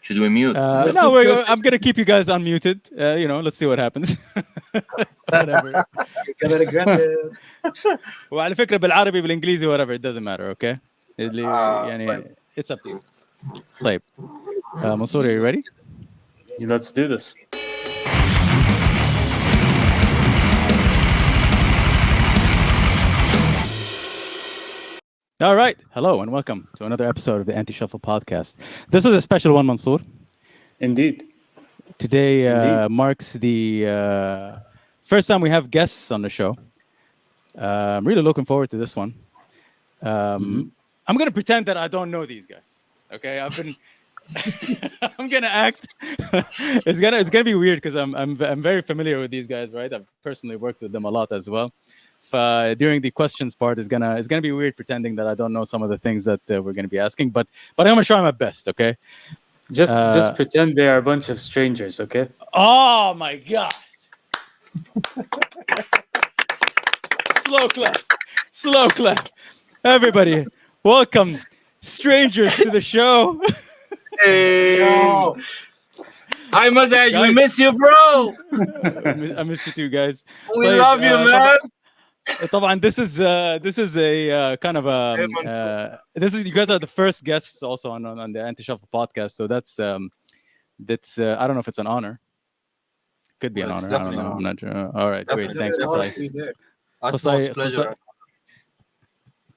Should we mute? No, I'm gonna keep you guys unmuted. Let's see what happens. Whatever. You're gonna regret it. وعلى فكرة بالعربي بالإنجليزي whatever, it doesn't matter. Okay. It's up to you. طيب. Mansour, are you ready? Let's do this. All right. Hello and welcome to another episode of the Anti-Shuffle podcast. This is a special one, Mansour. Indeed. Today marks the first time we have guests on the show. I'm really looking forward to this one. I'm going to pretend that I don't know these guys. Okay, I'm going to act. It's gonna be weird because I'm very familiar with these guys, right? I've personally worked with them a lot as well. During the questions part, it's gonna be weird pretending that I don't know some of the things that we're gonna be asking, but I'm gonna try my best. Okay. Just pretend they are a bunch of strangers, okay? Oh my god! Slow clap, everybody! Welcome, strangers, to the show. Hey, hi Mazaj, we miss you, bro. I miss you too, guys. We love you, man. طبعا this is a kind of you guys are the first guests also on the Anti-Shuffle podcast, so that's I don't know if it's an honor. Could be an honor. I don't know. I'm not sure. All right, great. Thanks, Qusay.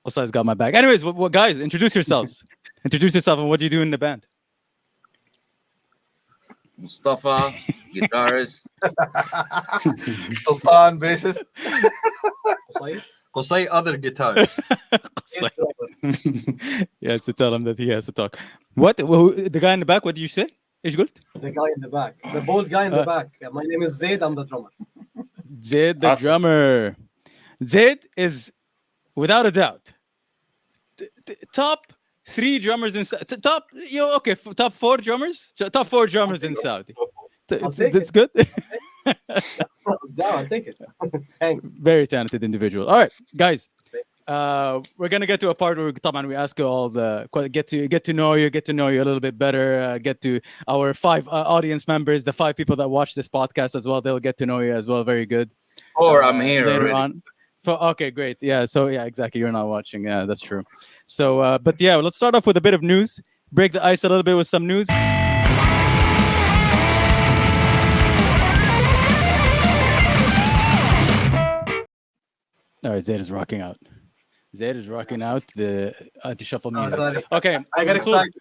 Qusay's got my back. Anyways, guys, introduce yourselves. Introduce yourself and what do you do in the band? Mustafa, guitarist. Sultan, bassist. Qusay, other guitarist. Yeah, so tell him that he has to talk. What? The guy in the back, what did you say? ايش قلت? The guy in the back. The bald guy in the back. My name is Zaid. I'm the drummer. Zaid, the drummer. Zaid is, without a doubt, top 3 drummers in top. Top 4 drummers. Top 4 drummers in Saudi. That's good. I'll take it. Thanks. Very talented individual. All right, guys. We're gonna get to a part where we ask you all get to know you a little bit better. Get to our 5 audience members, the 5 people that watch this podcast as well. They'll get to know you as well. Very good. Or I'm here later already. on. Okay, great. Yeah. So yeah, exactly. You're not watching. Yeah, that's true. So, but yeah, let's start off with a bit of news. Break the ice a little bit with some news. All right, Zaid is rocking out. Zaid is rocking out the Anti-Shuffle music. Sorry. Okay, I got excited.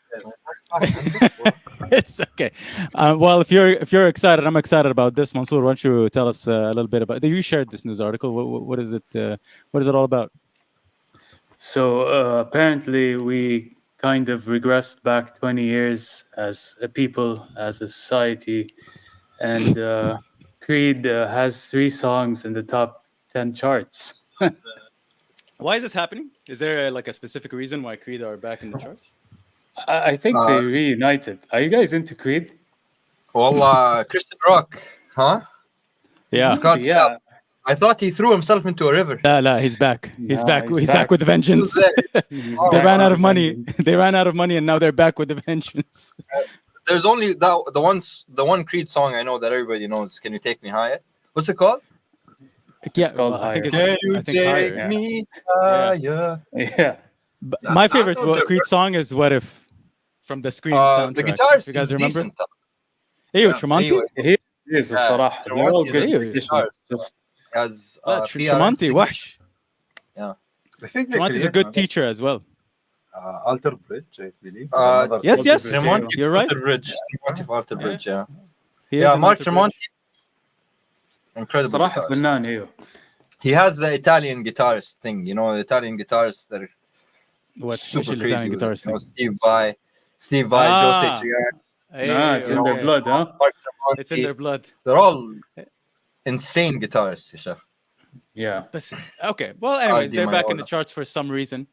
It's okay. Well, if you're excited, I'm excited about this. Mansour, why don't you tell us a little bit about? You shared this news article. What is it? What is it all about? So apparently we kind of regressed back 20 years as a people, as a society, and Creed has 3 songs in the top 10 charts. Why is this happening? Is there a specific reason why Creed are back in the charts? I think they reunited. Are you guys into Creed? Wallah, Christian Rock, huh? Yeah. Scott Stapp. I thought he threw himself into a river. No, he's back. He's back. He's back with a vengeance. They ran out of money. They ran out of money, and now they're back with a vengeance. There's only the one Creed song I know that everybody knows. Can you take me higher? What's it called? Yeah, It's called I think it's, Can you I think take higher. me higher? Yeah. But my favorite Creed song is "What If" from the Scream soundtrack. The guitarist you guys is remember? decent. ايوه Tremonti. He is الصراحة. They're all good Tremonti musicians. Just Has Tremonti وحش. Yeah. I think Tremonti's a good teacher as well. Alter Bridge, I believe. Yes, yes. Tremonti, You're right. Alter Bridge. Tremonti for Alter Bridge, yeah. He is Yeah, an Mark Alter Tremonti. Incredible صراحة guitarist. فنان ايوه. He has the Italian guitarist thing, the Italian guitarists that are What? super Which crazy. Italian with guitarist it. Steve Vai, Jose Trier, It's in their blood, huh? Mark Tremonti. It's in their blood. They're all insane guitarists, Isha. Yeah. But, okay. Well, anyways, Di they're back in Maiola. the charts for some reason.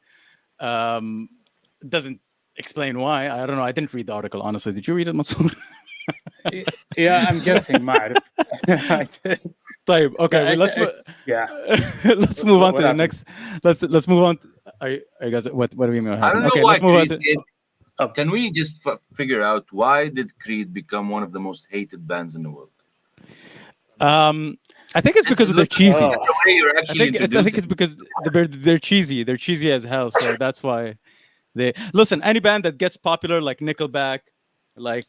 Doesn't explain why. I don't know. I didn't read the article, honestly. Did you read it, Mansour? Yeah, I'm guessing ما أعرف. I did. طيب, okay, Yeah, let's yeah. let's move on to the happened? next. Let's move on. Are you guys? What do we mean? I don't know Okay, why let's move on Creed to. did. Can we just figure out why did Creed become one of the most hated bands in the world? I think it's because they're cheesy. Oh. The way you're I actually think introducing. it's because they're cheesy. They're cheesy as hell. So that's why they listen. Any band that gets popular, like Nickelback, like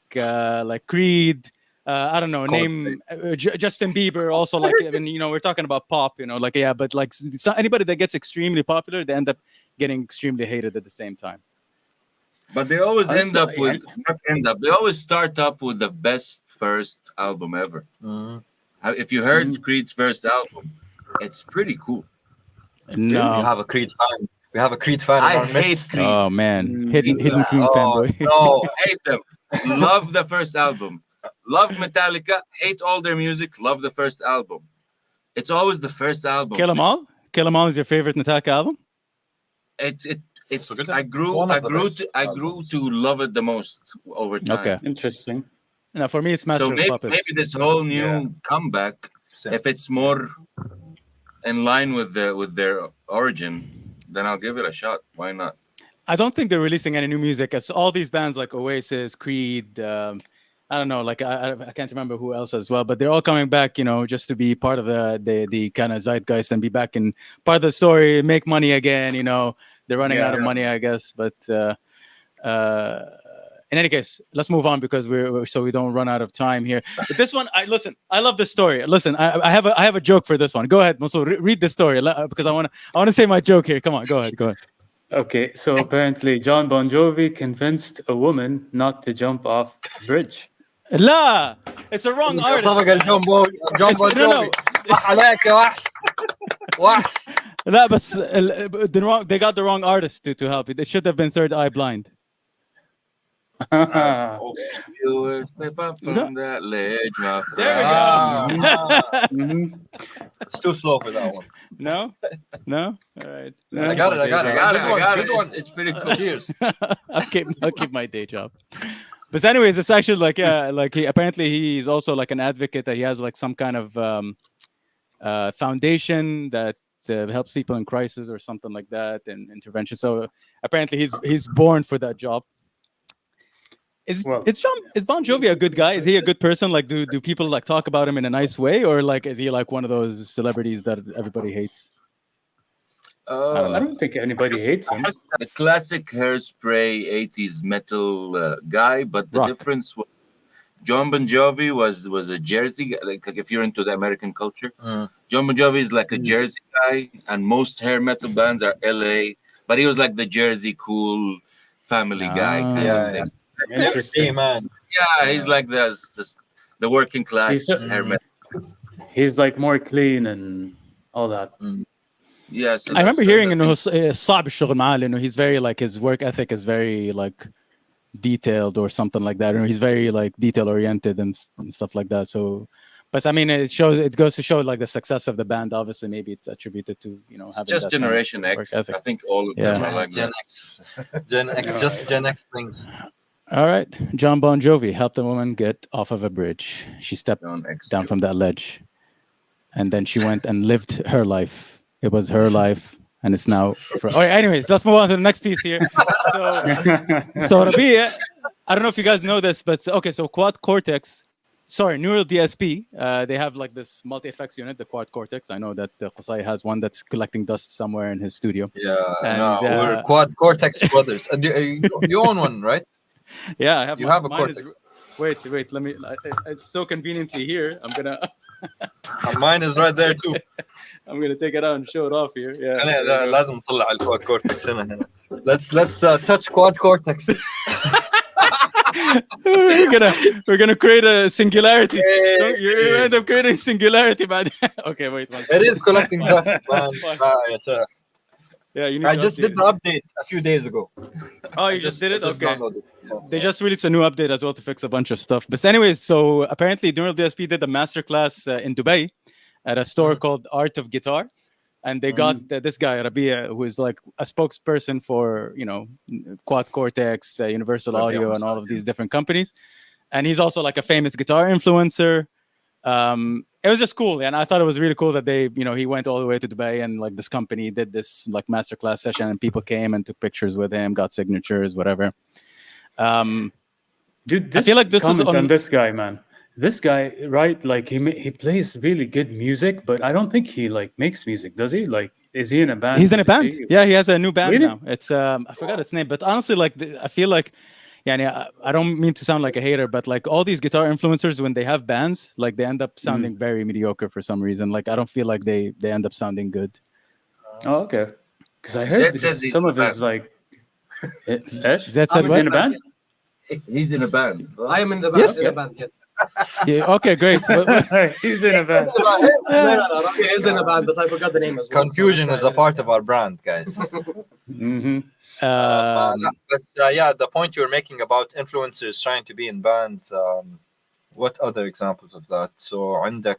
Creed. I don't know. Name Justin Bieber. Also, like we're talking about pop. Like but like anybody that gets extremely popular, they end up getting extremely hated at the same time. But they always Also, end up with not end up. They always start up with the best first album ever. If you heard Creed's first album, it's pretty cool. No, We have a Creed fan. We have a Creed fan in I our hate midst. Creed. oh man, hidden Creed Oh, fanboy. no. Hate them. Love the first album. Love Metallica. Hate all their music. Love the first album. It's always the first album. Kill 'Em All. Kill 'Em All is your favorite Metallica album? It's. So good. I It's grew. one I of the grew. best To, I grew albums. to love it the most over time. Okay. Interesting. Now for me, it's Master So of maybe, Puppets. maybe this whole new comeback, Same. if it's more in line with their origin, then I'll give it a shot. Why not? I don't think they're releasing any new music. As all these bands like Oasis, Creed, I don't know, like I can't remember who else as well, but they're all coming back, just to be part of the kind of zeitgeist and be back in part of the story, make money again. They're running out of money, I guess. But in any case, let's move on because so we don't run out of time here. But this one, I love this story. Listen, I have a joke for this one. Go ahead, Musul, read the story because I want to say my joke here. Come on, go ahead. Okay, so apparently John Bon Jovi convinced a woman not to jump off a bridge. لا, it's a wrong artist. صفقة الجون No. جوفي صح عليك يا وحش وحش. لا, بس they got the wrong artist to help you. They should have been Third Eye Blind. You will step up from that ledge, my friend. There we go. It's too slow for that one. No? All right. I got it. Good one. Good It's pretty cool. Cheers. I'll keep my day job. But anyways, it's actually like apparently he's also like an advocate that he has like some kind of foundation that helps people in crisis or something like that and intervention. So apparently he's born for that job. Is Bon Jovi a good guy? Is he a good person? Like, do people like talk about him in a nice way, or like is he like one of those celebrities that everybody hates? I don't think anybody hates him. The classic hairspray 80s metal guy, but the difference was John Bon Jovi was a Jersey guy. Like if you're into the American culture, John Bon Jovi is like a Jersey guy, and most hair metal bands are LA, but he was like the Jersey cool family guy kind of thing. Interesting. Man. Yeah, he's like the working class hair metal. He's like more clean and all that. Yes, I remember hearing إنه صعب الشغل معاه لأنه he's very like his work ethic is very like detailed or something like that. He's very like detail oriented and stuff like that. So, but I mean, it goes to show like the success of the band. Obviously, maybe it's attributed to having just that Generation kind of X. work ethic. I think all of them are like Gen that. X. Gen X. Just Gen X things. All right, John Bon Jovi helped a woman get off of a bridge. She stepped down from that ledge, and then she went and lived her life. It was her life, and it's now. All right, anyways, let's move on to the next piece here. So Rabia, I don't know if you guys know this, but okay, so Neural DSP, they have like this multi-effects unit, the Quad Cortex. I know that Qusay has one that's collecting dust somewhere in his studio. Yeah, and, we're Quad Cortex brothers. And you own one, right? Yeah, I have. You have a mine Cortex. Wait. Let me. It's so conveniently here. I'm gonna. Mine is right there too. I'm gonna take it out and show it off here. Yeah. لازم نطلع على الكواد كورتكس هنا. Let's touch Quad Cortex. we're gonna create a singularity. You end up creating singularity, man. Okay, wait one second. It is collecting dust, man. Yeah, you need I to just did the update a few days ago. Oh, you just did it? Okay. Downloaded. They just released a new update as well to fix a bunch of stuff. But anyways, so apparently Neural DSP did a masterclass in Dubai at a store called Art of Guitar. And they got this guy, Rabia, who is like a spokesperson for, Quad Cortex, Universal Audio, and all of these different companies. And he's also like a famous guitar influencer. It was just cool, and I thought it was really cool that they, he went all the way to Dubai and like this company did this like masterclass session, and people came and took pictures with him, got signatures, whatever. Dude, I feel like this is comment on on. this guy, man. This guy, right? Like he plays really good music, but I don't think he like makes music, does he? Like, is he in a band? He's in a Is band. he- Yeah, he has a new band Really? now. It's I forgot its name, but honestly, like I feel like, yeah, I don't mean to sound like a hater, but like all these guitar influencers, when they have bands, like they end up sounding very mediocre for some reason. Like I don't feel like they end up sounding good. Oh, okay. Because I heard Zed says he's some in of a his band. like. Esh? Zed said He's what? in a band. He's in a band. I am in the band. Yes. In the band, yes. Yeah, okay, great. He's in a band. No, Rafi is in a band, but I forgot the name as well. Confusion is a part of our brand, guys. Mm-hmm. But yeah, the point you were making about influencers trying to be in bands. What other examples of that? So, عندك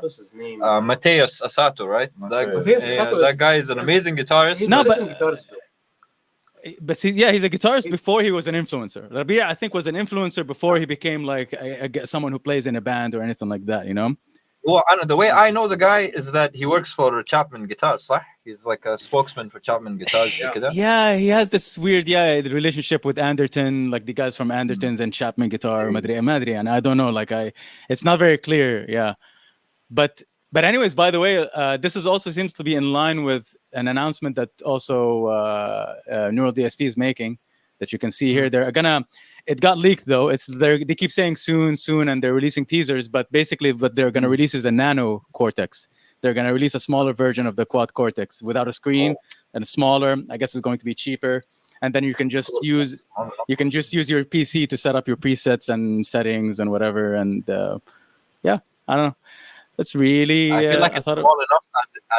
What's his name? Mateus Asato, right? Mateus Asato That guy is an amazing guitarist. He's No, a but- listen guitarist, bro. But he's a guitarist before he was an influencer. Rabia, I think, was an influencer before he became like someone who plays in a band or anything like that. You know? Well, I know, the way I know the guy is that he works for Chapman Guitars, صح? He's like a spokesman for Chapman Guitars. Yeah, he has this weird relationship with Anderton, like the guys from Anderton's and Chapman Guitar, Madri, and I don't know, like it's not very clear. Yeah, but anyways, by the way, this is also seems to be in line with an announcement that also Neural DSP is making that you can see here. They're gonna. It got leaked though. They keep saying soon, and they're releasing teasers. But basically, what they're gonna release is a Nano Cortex. They're gonna release a smaller version of the Quad Cortex without a screen and smaller. I guess it's going to be cheaper. And then you can just use your PC to set up your presets and settings and whatever. And yeah, I don't know. That's really. I feel like it's small enough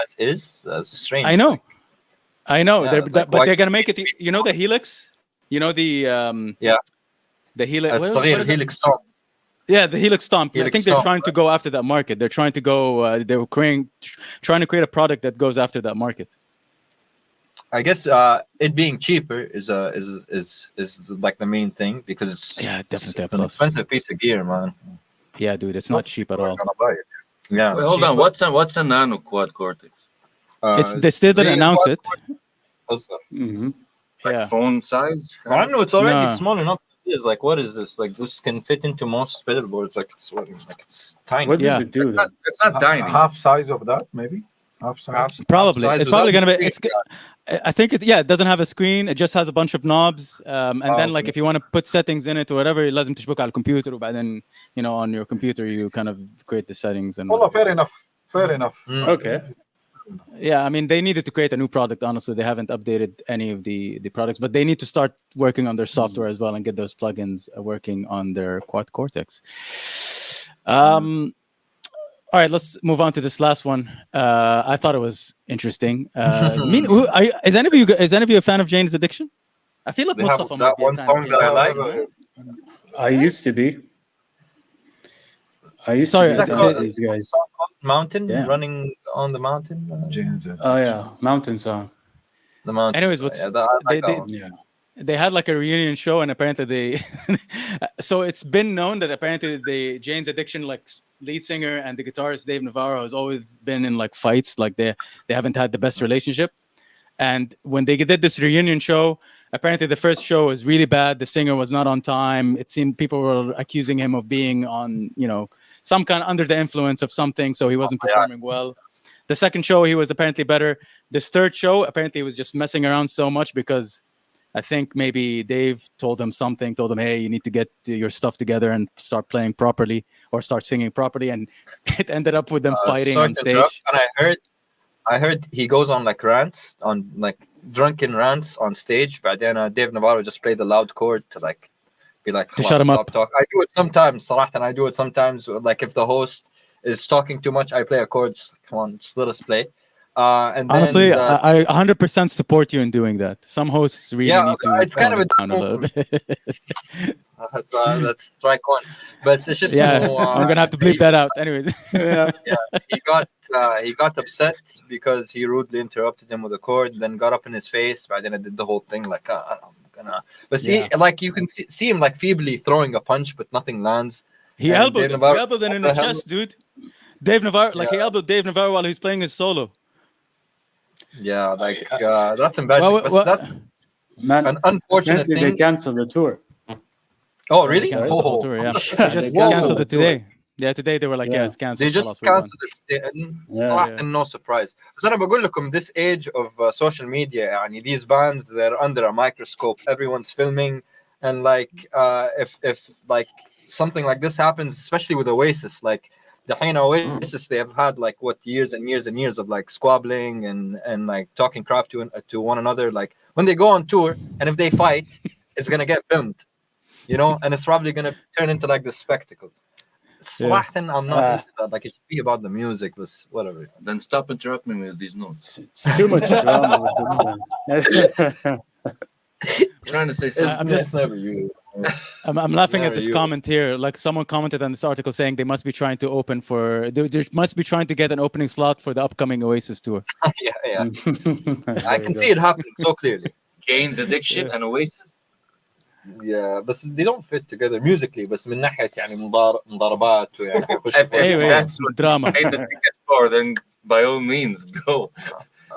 as is. That's strange. I know. Yeah, but they're gonna make it. You know the Helix. You know the the Helix. الصغير Helix Stomp. Yeah, the Helix Stomp. Helix I think they're Stomp, trying to go after that market. They're trying to go. They're trying to create a product that goes after that market. I guess it being cheaper is like the main thing because it's definitely it's an expensive piece of gear, man. Yeah, dude, it's not cheap at all. Gonna buy it. Yeah. Wait, hold on. What's a Nano Quad Cortex? They still didn't announce it. Mm-hmm. Like Yeah. phone size? I don't know. It's already No. small enough. It's like, what is this? Like, this can fit into most pedalboards. Like, it's tiny. What Yeah. does it do? It's Then? not tiny. Half size of that, maybe. Half size. Probably. Outside It's without probably the gonna be. screen, I think it doesn't have a screen. It just has a bunch of knobs. And then like okay. if you want to put settings in it or whatever, لازم تشبك على الكمبيوتر وبعدين on your computer you kind of create the settings and. Well, fair enough. Fair enough. Okay. Yeah, I mean they needed to create a new product. Honestly, they haven't updated any of the products, but they need to start working on their software as well and get those plugins working on their Quad Cortex. All right, let's move on to this last one. I thought it was interesting. Is any of you a fan of Jane's Addiction? I feel like They have Mustafa that might be a one fan song of that I Jane's like. I used to be. Sorry, to be that fan called- of these guys. Mountain, Damn. running on the mountain. Jane's Oh yeah, mountain song. The mountain. Anyways, what's I like that one. Yeah. they had like a reunion show and apparently they so it's been known that apparently the Jane's Addiction like lead singer and the guitarist Dave Navarro has always been in like fights, like they haven't had the best relationship. And when they did this reunion show, apparently the first show was really bad. The singer was not on time. It seemed people were accusing him of being on some kind of under the influence of something, so he wasn't performing well. The second show he was apparently better. This third show apparently he was just messing around so much because I think maybe Dave told him, hey, you need to get your stuff together and start playing properly or start singing properly. And it ended up with them fighting sorry on to stage. interrupt, and I heard he goes on like rants, on like drunken rants on stage, but then Dave Navarro just played the loud chord to like be like, To shut him stop up. talk. I do it sometimes, Salah, and I do it sometimes. Like if the host is talking too much, I play a chord. Just come on, just let us play. And then Honestly, I 100% support you in doing that. Some hosts really need to it's kind of a tone it down a little bit. that's strike one. But it's just Yeah, I'm gonna have to bleep that out. Anyways, Yeah. he got upset because he rudely interrupted him with a chord, then got up in his face. But then I did the whole thing like I'm gonna. But see, like you can see him like feebly throwing a punch, but nothing lands. he And elbowed Dave him. He Navarro- elbowed him in what the the hell? chest, dude. Dave Navarro, like he elbowed Dave Navarro while he was playing his solo. Yeah, like that's embarrassing. Well, but that's Man, an unfortunate apparently they thing. canceled the tour. Oh, They really? canceled the whole Oh, tour. Yeah, Yeah, they just they canceled canceled the it today. Yeah, today they were like, yeah, Yeah. it's canceled. they just خلاص, we're done. canceled it. Yeah. صراحة no surprise. بس أنا بقول لكم this age of social media يعني these bands they're under a microscope. Everyone's filming and like if like something like this happens, especially with Oasis, like the Oasis, they have had like what years and years and years of like squabbling and like talking crap to one another. Like when they go on tour and if they fight, it's gonna get filmed, you know, and it's probably gonna turn into like this spectacle. صراحة I'm not into that. Like it should be about the music, but whatever. Then stop interrupting me with these notes. It's too much drama with this one. I'm trying to say something. I'm just- it's never you. I'm laughing at Never this you. comment here. Like someone commented on this article saying they must be trying to open for, they must be trying to get an opening slot for the upcoming Oasis tour. yeah. I can see it happening so clearly. Jane's Addiction and Oasis. Yeah, but they don't fit together musically. بس من ناحية يعني مضاربات ويعني حيخش If في Anyway, that's what drama. made the ticket for, then by all means go.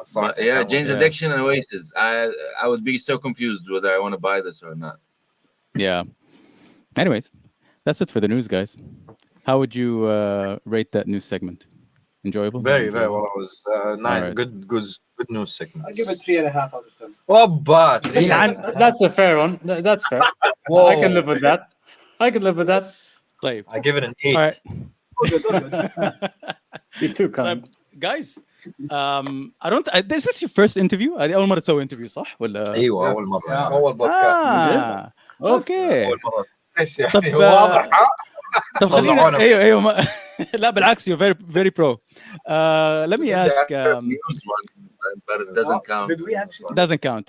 صح. But yeah, Jane's Yeah. Addiction and Oasis. I would be so confused whether I want to buy this or not. Yeah. Anyways, that's it for the news, guys. How would you rate that news segment? Enjoyable? Very, Enjoyable? well. It was Alright. good news segment. I give it 3.5 out of 10. Oh, but That's a fair one. That's fair. Whoa. I can live with that. I can live with that. طيب. I give it an 8. All right. You're too kind. Guys, this is your first interview؟ هذه أول مرة تسوي interview صح؟ ولا؟ ايوه Yes. اول مره Yeah. اول بودكاست اوكي. اول مره ايش طب يعني واضح طب خلينا طلعونا. ايوه لا بالعكس you're very pro. Let me ask. News one, but it doesn't count. Did we actually? It doesn't count.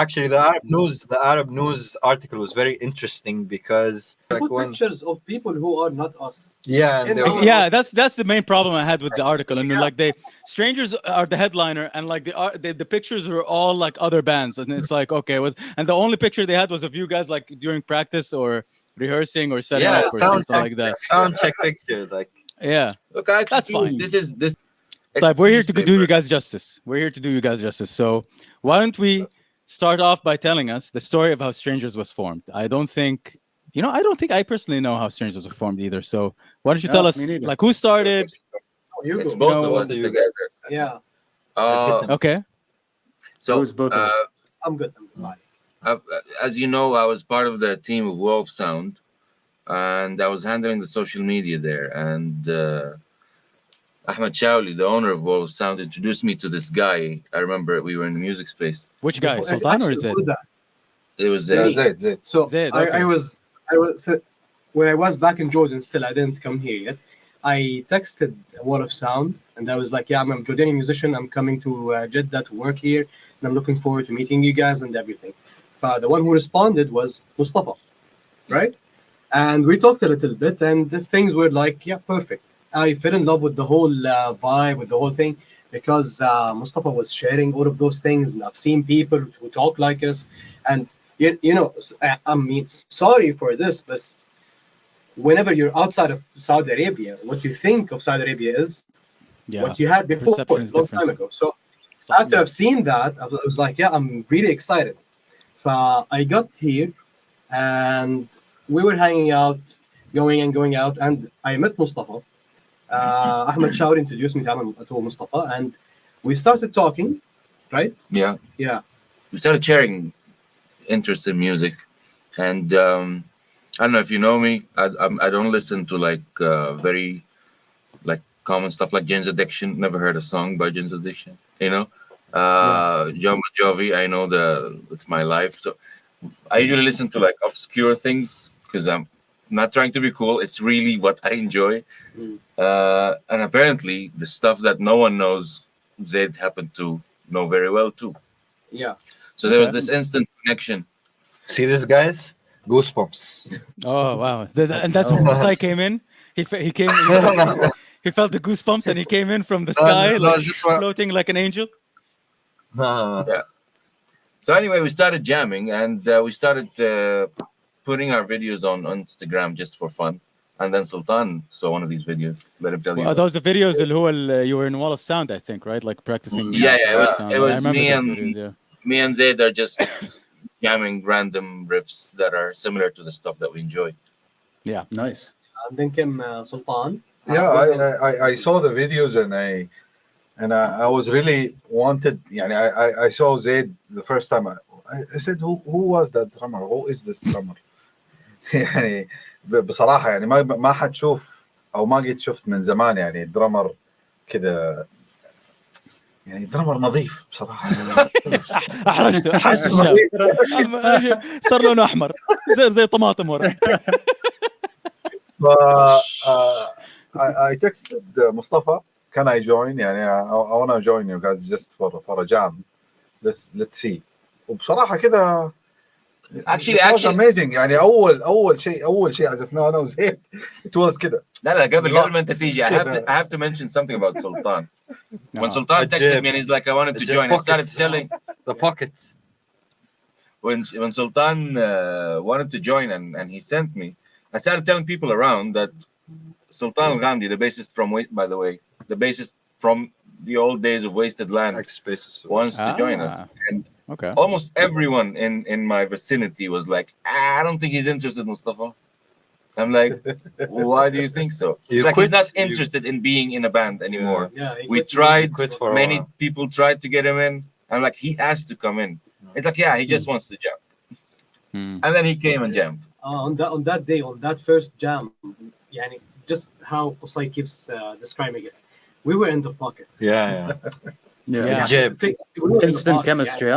Actually, the Arab news article was very interesting because like Put when pictures of people who are not us. yeah, and In they our- were- Yeah, that's the main problem I had with the article. And like strangers are the headliner, and like the pictures were all like other bands, and it's like okay, and the only picture they had was of you guys like during practice or rehearsing or setting yeah, up or something like that. sound check picture like Yeah, Look, I That's feel fine. This. Type, we're here to do newspaper. you guys justice. We're here to do you guys justice. So why don't we start off by telling us the story of how Strangers was formed? I don't think I personally know how Strangers was formed either. So why don't you tell No, us me neither. like who started? You It's go. both No, of us you together. Yeah, Okay. So Who's both of us? I'm good. Bye. as you know, I was part of the team of Wolf Sound, and I was handling the social media there. And Ahmed Chowli, the owner of Wolf Sound, introduced me to this guy. I remember we were in the music space. Which guy? Sultan or Actually, Zed? do that. It was زيد So Zaid, okay. I was when I was back in Jordan. Still, I didn't come here yet. I texted Wall of Sound, and I was like, "Yeah, I'm a Jordanian musician. I'm coming to Jeddah to work here, and I'm looking forward to meeting you guys and everything." The one who responded was Mustafa, right? And we talked a little bit, and the things were like, "Yeah, perfect." I fell in love with the whole vibe, with the whole thing, because Mustafa was sharing all of those things, and I've seen people who talk like us, and you know, I mean, sorry for this, but whenever you're outside of Saudi Arabia, what you think of Saudi Arabia is Yeah. what you had before, Perception a is long different. time ago. So after I've seen that, I was like, yeah, I'm really excited. So I got here, and we were hanging out, going out, and I met Mustafa. Ahmed Shauri introduced me to Mustafa, and we started talking, right? yeah. Yeah. We started sharing interest in music, and I don't know if you know me. I don't listen to like very like common stuff like Jane's Addiction. Never heard a song by Jane's Addiction. You know, John Bon Jovi. I know it's my life. So I usually listen to like obscure things because I'm not trying to be cool. It's really what I enjoy. And apparently, the stuff that no one knows, Zaid happened to know very well too. Yeah. So there was Okay. this instant connection. see this guys goosebumps. Oh wow! And that's when Musai came in. He came. He felt the goosebumps, and he came in from the sky, no, like just one- floating like an angel. So anyway, we started jamming, and we started putting our videos on Instagram just for fun. And then Sultan saw one of these videos. Let him tell you. Those are videos اللي هو you were in Wall of Sound, I think, right? Like practicing. Yeah, Wall of it Sound. was I remember me those and videos, yeah. me and Zaid are just jamming random riffs that are similar to the stuff that we enjoy. Yeah, nice. And then came Sultan. Yeah, I saw the videos and I was really wanted. يعني I saw Zaid the first time. I said who was that drummer? Who is this drummer? يعني بصراحة يعني ما حتشوف أو ما قد شفت من زمان يعني درمر كده يعني درمر نظيف بصراحة. احرجته احرجت الشاب صار لونه احمر زي طماطم ورا. I texted Mustafa, can I join? يعني I want to join you guys just for a jam. Let's see. وبصراحة كده Actually, it was amazing. يعني أول شيء عزفناه أنا وزيد it was كده. لا قبل ما انت تيجي, I have to mention something about Sultan. When Sultan texted me and he's like, I wanted to join, I started telling the pockets. When Sultan wanted to join and he sent me, I started telling people around that Sultan Al-Ghamdi, the bassist the bassist from the old days of Wasted Land, wants to join us. And almost everyone in my vicinity was like, I don't think he's interested, Mustafa. I'm like, why do you think so? Like he's not interested in being in a band anymore. We tried, many people tried to get him in. I'm like, he has to come in. It's like, he just wants to jam. And then he came and jammed. On that day, on that first jam, يعني just how Qusay keeps describing it. We were in the pocket. Yeah. Instant chemistry,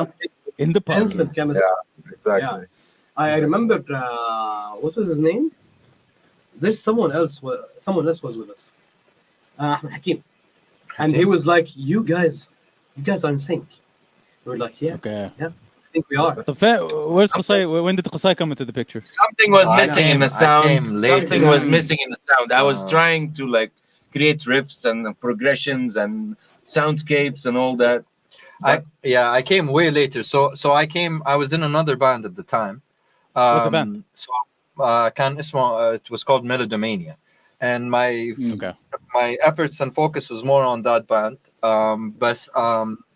in the pocket. Instant chemistry. Yeah, exactly. I remember what was his name? There's someone else was with us. Ahmed Hakim. And he was like, you guys are in sync. We were like, yeah, I think we are. Where's Qusay? When did Qusay come into the picture? Something was missing in the sound. Something was missing in the sound. I was trying to like create riffs and progressions and soundscapes and all that. I came way later. So I was in another band at the time. What's the band? So it was called Melodomania. And my efforts and focus was more on that band. But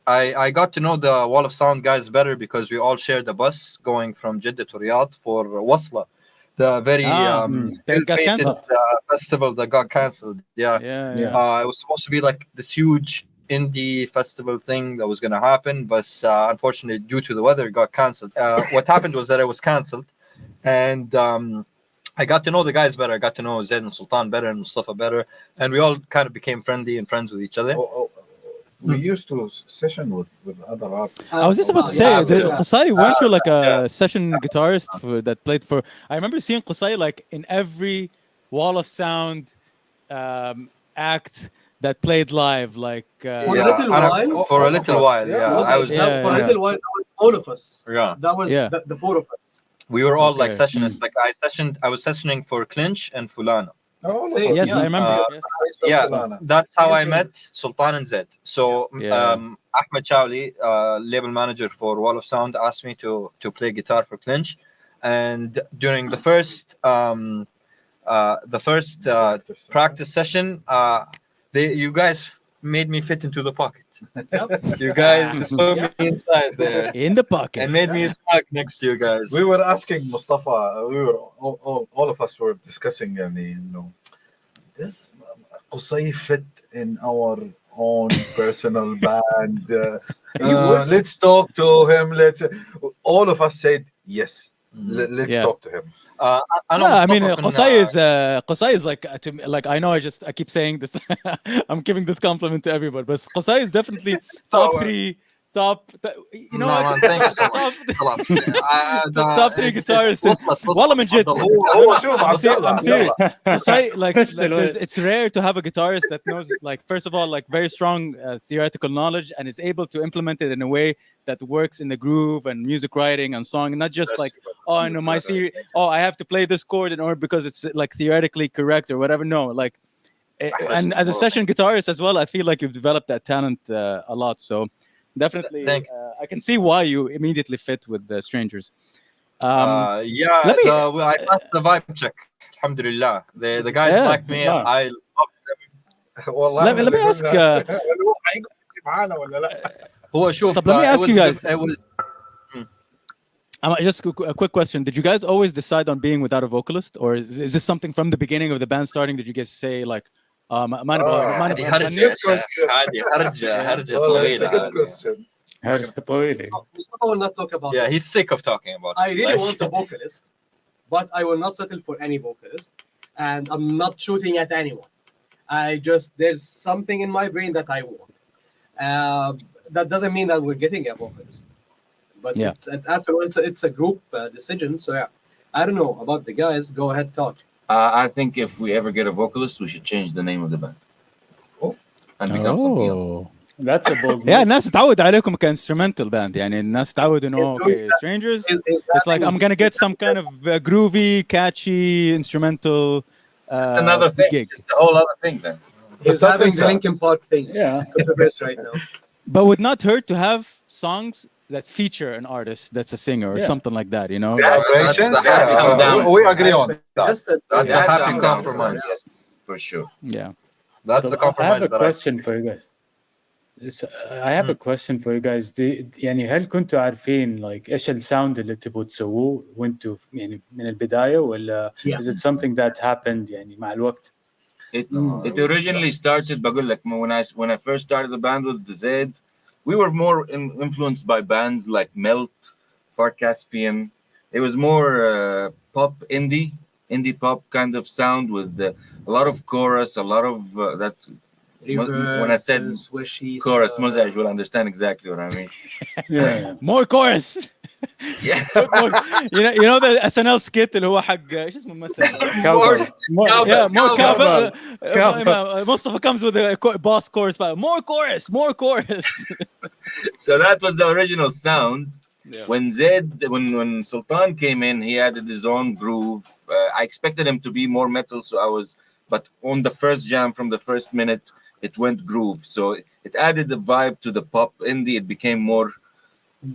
I got to know the Wall of Sound guys better because we all shared a bus going from Jeddah to Riyadh for Wasla, the very festival that got cancelled. It was supposed to be like this huge indie festival thing that was going to happen, but unfortunately, due to the weather, it got cancelled. What happened was that it was cancelled, and I got to know the guys better. I got to know Zaid and Sultan better and Mustafa better, and we all kind of became friendly and friends with each other. We used to session with other artists. I was just about to say, Qusay, weren't you like a session guitarist that played for? I remember seeing Qusay like in every Wall of Sound act that played live, like for a little while. For a little while, I was for a little while. That was all of us. That was the four of us. We were all like sessionists. Like I was sessioning for Clinch and Fulano. Yes, I remember. That's how I met Sultan and Zed. So Ahmed Chawli, label manager for Wall of Sound, asked me to play guitar for Clinch, and during the first practice session, you guys made me fit into the pocket. You guys put me inside there in the pocket and made me stuck next to you guys. We were asking Mustafa. We were all of us were discussing. This Qusay fit in our own personal band. Let's talk to him. All of us said yes. Let's talk to him. I mean, Qusay is like I know I keep saying this. I'm giving this compliment to everybody, but Qusay is definitely top three. You know, man, thank you so much. top three guitarists. والله من جد. I'm serious. Qusay, like it's rare to have a guitarist that knows, like, first of all, like very strong theoretical knowledge and is able to implement it in a way that works in the groove and music writing and song, and not just like, I know my theory. I have to play this chord in order because it's like theoretically correct or whatever. No, like, and as a session guitarist as well, I feel like you've developed that talent a lot. So. Definitely, I can see why you immediately fit with the Strangers. I passed the vibe check. Alhamdulillah, the guys like me. I love them. Let me ask. هو شوف طب let me ask you guys. Just a quick question. Did you guys always decide on being without a vocalist? Or is this something from the beginning of the band starting? Did you guys say like, ما هذه نبغى هرجة نغني؟ يا شيخ. هذه هرجة Well, that's a طويلة good هذه. question. Harsh Tapoiri. Mustafa will not talk about Yeah, it. he's sick of talking about I it. really Like- want a vocalist, but I will not settle for any vocalist, and I'm not shooting at anyone. There's something in my brain that I want. That doesn't mean that we're getting a vocalist, but Yeah. afterwards it's a group decision. So yeah, I don't know about the guys. Go ahead, talk. I think if we ever get a vocalist, we should change the name of the band. And become something else. Oh. That's a bold Yeah, move. الناس تعود عليكم كinstrumental band. يعني الناس تعود انه okay, strangers. It's like I'm gonna get some kind of groovy, catchy, instrumental. It's another thing. gig. It's a whole other thing then. He's that having is the a- Linkin Park thing. Yeah. Controversy right now. But would not hurt to have songs that feature an artist that's a singer or Yeah. something like that, you know? Yeah. Vibrations? That's the happy come down. We agree on that. Just a, That's Yeah, a happy down, compromise. yes, for sure. Yeah. That's So the I compromise have a that question for you guys. I have a question for you guys. يعني هل كنتوا عارفين like ايش الساوند اللي تبغوا تسووه وانتوا يعني من البداية ولا Yeah. is it something that happened يعني مع الوقت؟ It originally started بقول لك when I first started the band with the Zed, we were more influenced by bands like Melt, Far Caspian. It was more pop indie pop kind of sound with a lot of chorus, a lot of that. When I said swishy chorus, stuff. Mozaj will understand exactly what I mean. Yeah. More chorus. Yeah. you know the SNL skit اللي هو حق ايش اسمه الممثل؟ Cowbell. Yeah, more Cowbell. cowbell. Mustafa comes with a boss chorus, but more chorus. So that was the original sound. Yeah. When Sultan came in, he added his own groove. I expected him to be more metal, but on the first jam from the first minute, it went groove. So it added the vibe to the pop indie. It became more.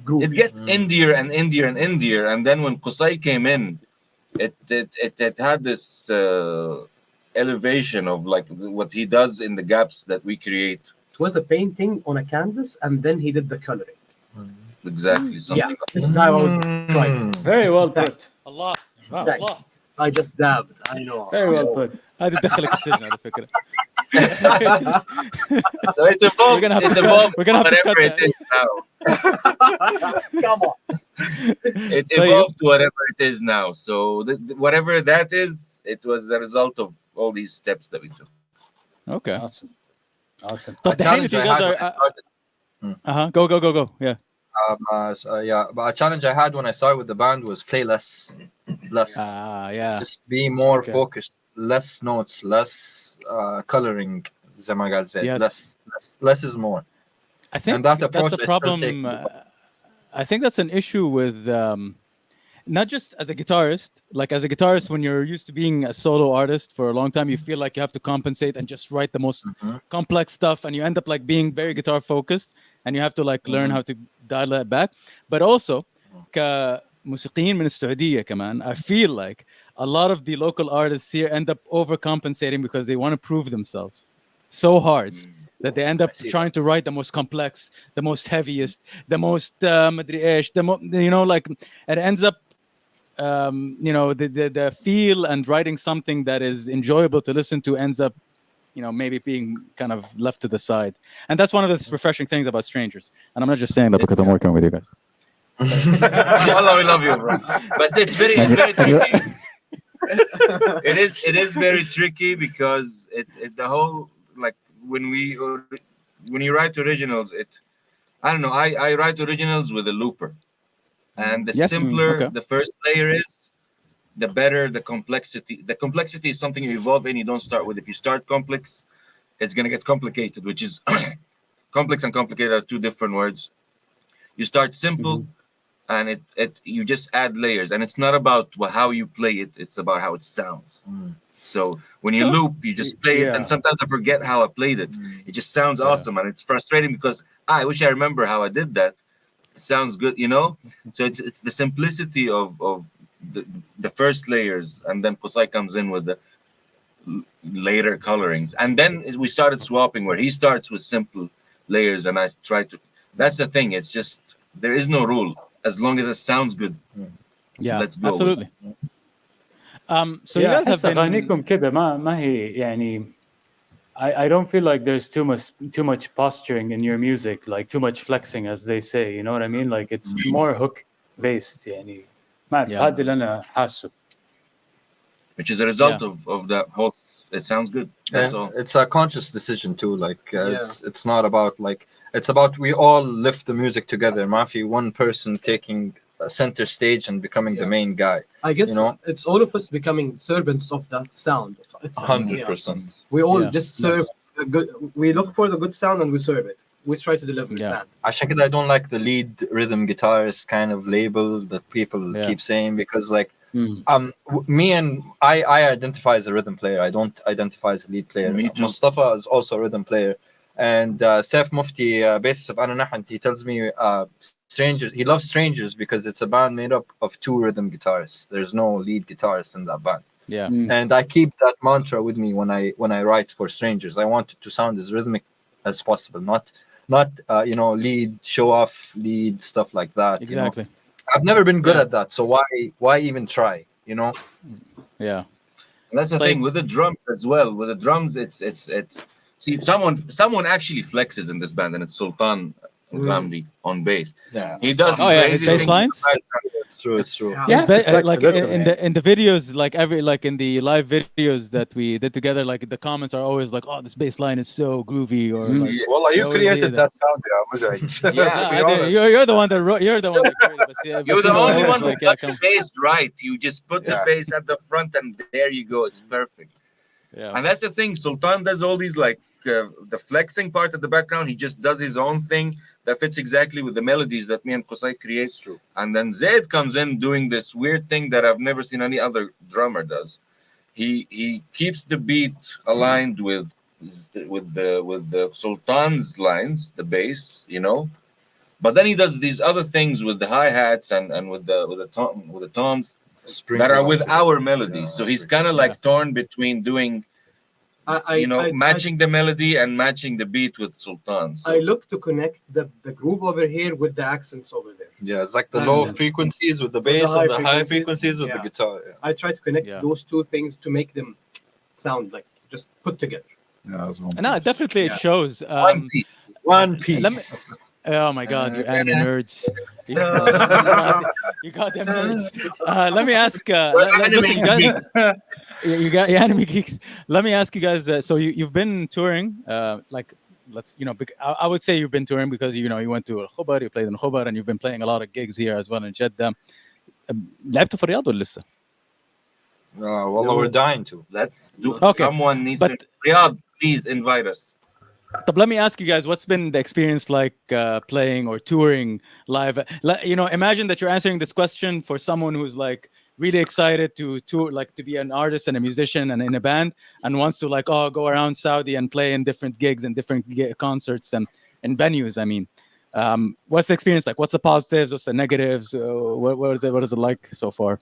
Groovy. It get indier and indier and indier, and then when Qusay came in, it had this elevation of like what he does in the gaps that we create. It was a painting on a canvas, and then he did the coloring. Exactly something. Yeah, this is how I would describe it. Very well put. Allah. Wow. Thanks. I just dabbed. I know. Very well put. هذه تدخلك السجن على فكرة. So it evolved. We're gonna have It to cut- evolved we're gonna have to whatever cut it is now. Come on. It evolved to whatever it is now. So whatever that is, it was the result of all these steps that we took. Okay. Awesome. طب A دحين challenge you I guys had are when I started- go. Yeah. But a challenge I had when I started with the band was play less. Yeah. Just be more Okay. focused, less notes, less coloring. Zamagal said, Yes. less is more. I think And that that's approach the I still problem. take. I think that's an issue with not just as a guitarist. Like as a guitarist, when you're used to being a solo artist for a long time, you feel like you have to compensate and just write the most complex stuff, and you end up like being very guitar focused, and you have to like learn how to dial that back. But also, كموسيقيين من السعودية كمان, I feel like a lot of the local artists here end up overcompensating because they want to prove themselves so hard that they end up trying to write the most complex, the most heaviest, the most مدري إيش, like it ends up the feel and writing something that is enjoyable to listen to ends up maybe being kind of left to the side. And that's one of the refreshing things about Strangers. And I'm not just saying that because I'm working with you guys. Wallah, we love you, bro. But it's very tricky. It is very tricky because the whole like when you write originals, I don't know. I write originals with a looper, and the simpler the first layer is, the better the complexity. The complexity is something you evolve in. You don't start with. If you start complex, it's gonna get complicated, which is complex and complicated are two different words. You start simple, and you just add layers, and it's not about how you play it. It's about how it sounds. So when you loop, you just play it, and sometimes I forget how I played it. It just sounds awesome, and it's frustrating because I wish I remember how I did that. It sounds good, So it's the simplicity of the first layers, and then Qusay comes in with the later colorings, and then we started swapping where he starts with simple layers, and I try to. That's the thing. It's just there is no rule. as long as it sounds good. Yeah, Let's go with absolutely. So you yeah, guys have أحس been أغانيكم كده ما هي يعني I don't feel like there's too much posturing in your music, like too much flexing, as they say. You know what I mean? Like it's more hook based. يعني ما أعرف هذا اللي أنا حاسه. which is a result of that whole. It sounds good. That's all. It's a conscious decision too. Like it's not about like it's about we all lift the music together. Mafi, one person taking a center stage and becoming the main guy. I guess it's all of us becoming servants of the sound. It's 100%. We all just serve the good. We look for the good sound and we serve it. We try to deliver that. عشان كده I don't like the lead rhythm guitarist kind of label that people keep saying, because like me and I identify as a rhythm player. I don't identify as a lead player. Me too. Mustafa is also a rhythm player, and Saif Mufti, basis of Ana Nahant, he tells me Strangers. He loves Strangers because it's a band made up of 2 rhythm guitarists. There's no lead guitarist in that band. Yeah. And I keep that mantra with me when I write for Strangers. I want it to sound as rhythmic as possible, not lead show off lead stuff like that. Exactly. I've never been good at that, so why even try? Yeah. And that's the thing with the drums as well. With the drums, it's see someone actually flexes in this band, and it's Sultan Ghamdi on bass. Yeah, he does. His bass lines. It's true. Yeah, like in the videos, like in the live videos that we did together, like the comments are always like, "Oh, this bass line is so groovy," or like, "Wallah, you created that sound, you're the one that wrote. You're the one that created it. You're the only one who got the bass right. You just put the bass at the front, and there you go. It's perfect. Yeah, and that's the thing. Sultan does all these like the flexing part at the background. He just does his own thing that fits exactly with the melodies that me and Qusay create. True. And then Zaid comes in doing this weird thing that I've never seen any other drummer does. He keeps the beat aligned with the Sultan's lines, the bass, but then he does these other things with the hi-hats and with the toms that are with our melodies. So he's kind of like torn between doing matching the melody and matching the beat with Sultan. So I look to connect the groove over here with the accents over there. Yeah, it's like the low frequencies with the bass and the high frequencies with the guitar. I try to connect those 2 things to make them sound like just put together. No, definitely it shows. One piece. Oh my God, you anime nerds! You got them nerds. Let me ask. Listen, you guys. You got your anime geeks. Let me ask you guys. So you've been touring. I would say you've been touring because you went to Al Khobar, you played in Khobar, and you've been playing a lot of gigs here as well in Jeddah. لعبتوا في الرياض ولا لسه؟ Well, we're dying to. Let's do. Okay. Someone needs to. Riyadh, please invite us. But let me ask you guys, what's been the experience like playing or touring live? Imagine that you're answering this question for someone who's like really excited to tour, like to be an artist and a musician and in a band, and wants to go around Saudi and play in different gigs and different concerts and venues. I mean, what's the experience like? What's the positives? What's the negatives? What is it like so far?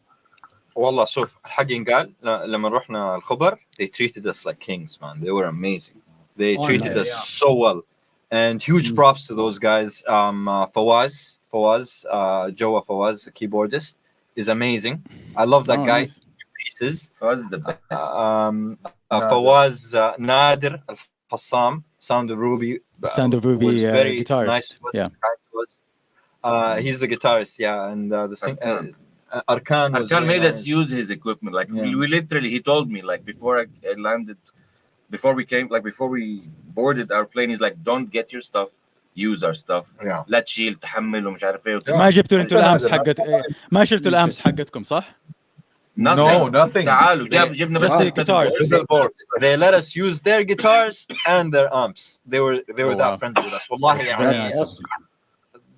والله شوف الحق ينقال لما رحنا الخبر they treated us like kings, man. They were amazing. They treated us so well, and huge props to those guys. Fawaz, Joa Fawaz, the keyboardist, is amazing. I love that guy. Nice. Pieces. Fawaz is the best. Fawaz Nadir Al-Fassam, Sound of Ruby. Sound of Ruby was very guitarist. nice. Yeah. He's the guitarist, and the Arkan made us use his equipment. Like we literally, he told me like before I landed, before we boarded our plane, he's like, don't get your stuff, use our stuff. لا تشيل تحمل ومش عارف ايه. ما جبتوا انتوا الامس ما شلتوا الامس حقتكم صح؟ No, nothing. تعالوا جبنا Just the guitars. They let us use their guitars and their amps. They were that friendly with us. والله يعني awesome.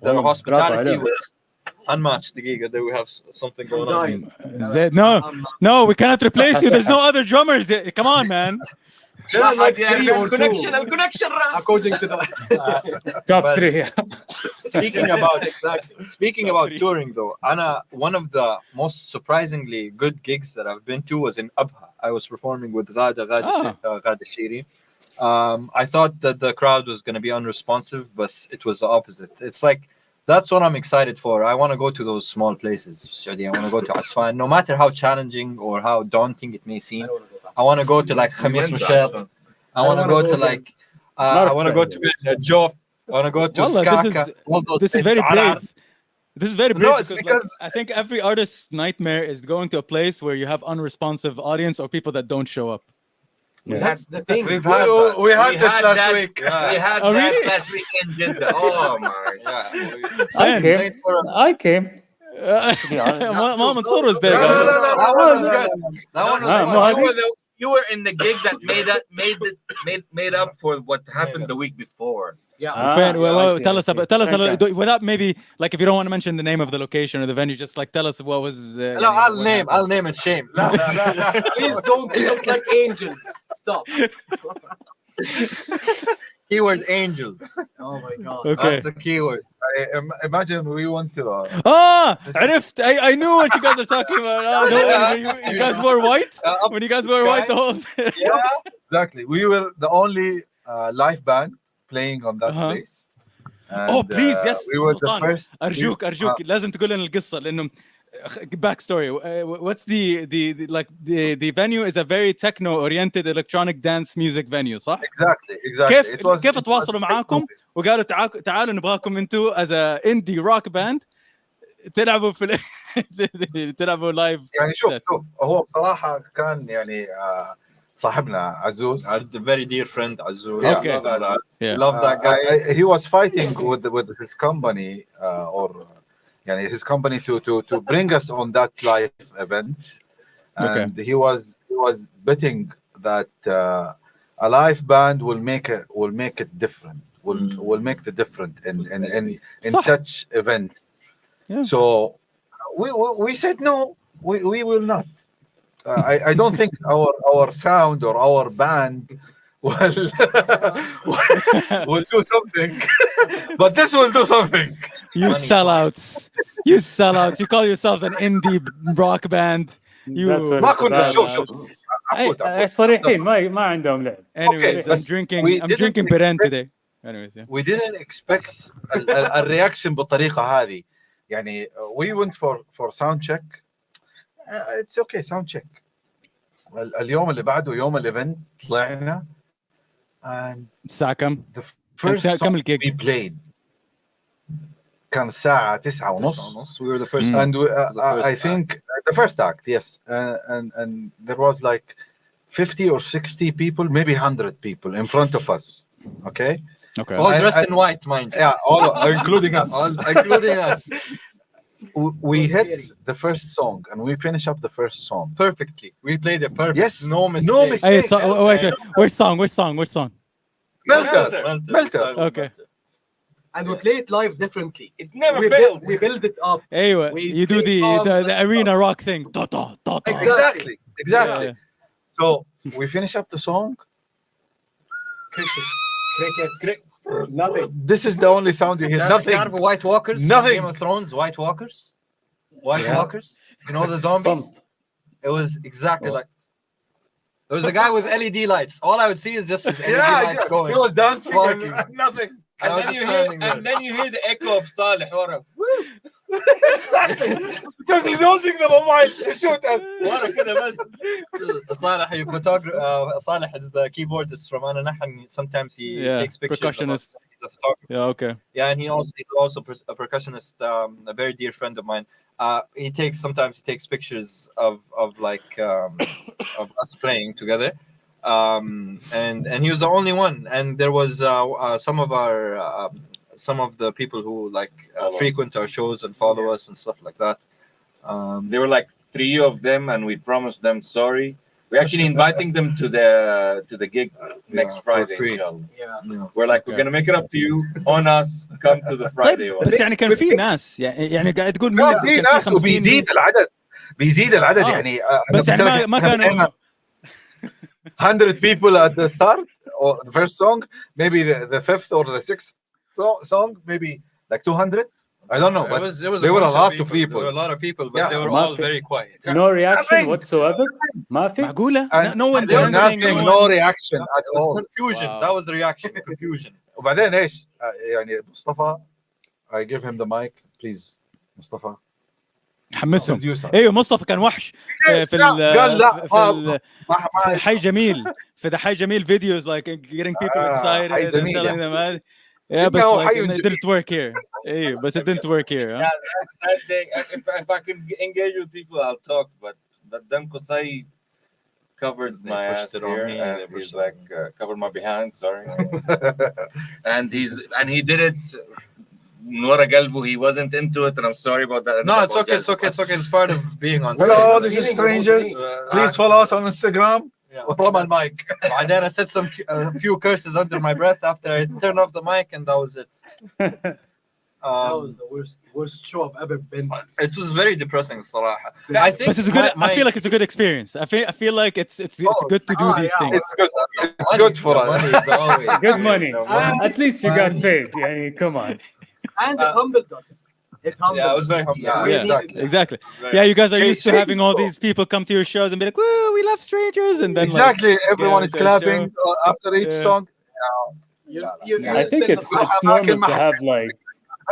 The hospitality was unmatched. They will have something going on. No, we cannot replace you. There's no other drummers. Come on, man. There are like 3 or 2. connection. According to the Top 3. Speaking about touring though, Anna, one of the most surprisingly good gigs that I've been to was in Abha. I was performing with Ghada Shiri. I thought that the crowd was going to be unresponsive, but it was the opposite. It's like That's what I'm excited for. I want to go to those small places, Saudi. I want to go to Asfan, no matter how challenging or how daunting it may seem. I want to go to like Khamis Mashal. I want to go to like. I want to go to Jof. I want to go to Skaka. This is very brave. This is very brave. No, it's because I think every artist's nightmare is going to a place where you have unresponsive audience or people that don't show up. That's the thing. We had this last week. We had that last week in Jeddah. Oh my god! I came. Mansour was there, guys. That one was good. That one was fun. You were in the gig that made up for what happened the week before. Tell us without maybe like if you don't want to mention the name of the location or the venue, just like tell us what was. No, I'll name and shame. Please don't look like angels. Stop. Keyword angels. Oh my god. Okay. That's the keyword. Imagine we went to. عرفت. I knew what you guys are talking about. You guys wore white? When you guys wore white the whole thing. Yeah. Exactly. We were the only live band playing on that place. And, please, yes. We were Sultan, the first. أرجوك لازم تقول لنا القصة لأنه back story. What's the venue is a very techno oriented electronic dance music venue, صح؟ Exactly. كيف تواصلوا معاكم وقالوا تعالوا نبغاكم انتوا as a indie rock band تلعبوا في تلعبوا لايف. يعني شوف هو بصراحة كان يعني صاحبنا عزوز. A very dear friend عزوز. Okay. Love that guy. He was fighting with his company his company to bring us on that live event, and he was betting that a live band will make it different, will make the different in such events. So we said no, we will not. I don't think our sound or our band will do something, but this will do something. You sellouts. You call yourselves an indie rock band. ما كنا شوف صريحين ما عندهم لعب. Anyways, I'm drinking Beren today. Anyways, we didn't expect a reaction بالطريقة هذه. يعني we went for sound check. It's okay, sound check. اليوم اللي بعده يوم الايفنت طلعنا and الساعة كم؟ the first song we played كان الساعة 9:30. We were the first. And I think the first act, yes. And there was like 50 or 60 people, maybe 100 people in front of us. Okay. All dressed in white, mind you. Yeah, all including us. Including us. We hit the first song and we finish up the first song Perfectly. We played it perfect. Yes. No mistake. No mistake. Wait. Which song? Melter. Okay. And we play it live differently. It never fails. We build it up. Anyway, you do the arena rock thing. Exactly. Yeah. So we finish up the song. Crickets. Nothing. This is the only sound you hear. Nothing. Kind of White Walkers. Nothing. Game of Thrones. White Walkers. Walkers. You know the zombies. It was exactly like. There was a guy with LED lights. All I would see is just his LED lights going. He was dancing Sparking. and nothing. And then you hear the echo of Saleh. Exactly. Because he's holding the mobile to shoot us. Saleh is the keyboardist from Ana Nahan. Sometimes he takes pictures. Percussionist. He's a photographer. Okay. Yeah, and he's also a percussionist, a very dear friend of mine. Sometimes he takes pictures of us playing together. And he was the only one, and there was some of the people who frequent our shows and follow us and stuff like that. There were like 3 of them, and we promised them sorry. We're actually inviting them to the gig next Friday. We're like, we're gonna make it up to you on us. Come to the Friday one. بس يعني كان في ناس يعني قاعد تقول مين في ناس وبيزيد العدد يعني بس يعني ما كانوا 100 people at the start or the first song, maybe the fifth or the sixth song, maybe like 200. I don't know, but there were a lot of people. There were a lot of people, but they were all very quiet. No reaction whatsoever. ما في. معقولة؟ No one dancing. dancing. No reaction at all. Confusion. That was the reaction. Confusion. وبعدين ايش يعني مصطفى I give him the mic, please, Mustafa. حمسهم. Producer. ايوه مصطفى كان وحش في قال لا في حي جميل في حي جميل videos like getting people excited حي and جميل telling يعني. them yeah but إنه like حي it جميل. didn't work here. ايوه but it didn't work here. Yeah, that day, if I can engage with people, I'll talk. But then Kosai covered They my pushed ass it on here, me, and they he's pushed it like on me. covered my behind. Sorry, and he did it. Nora Galbu, he wasn't into it, and I'm sorry about that. No, it's okay. It's okay. It's okay. It's part of being on stage. Hello, this is Feeling strangers. emotionally. Please follow us on Instagram. Yeah. Roman mic. And then I said a few curses under my breath after I turned off the mic, and that was it. That was the worst show I've ever been. It was very depressing, صراحة. I think But it's a good. my, I feel like it's a good experience. I feel like it's good to do these things. It's good. It's good for us. money is always Good money. The money. At least you got paid. Yeah, come on. And it humbled us. It humbled Yeah, it was us. very humbling. Yeah, We Yeah, needed that. exactly. Very Yeah, you guys are Shame- used to shame having all though. these people come to your shows and be like, "Woo, we love strangers," and then Exactly. like, Everyone get is into a clapping show. after each Yeah. song. I think it's normal to have like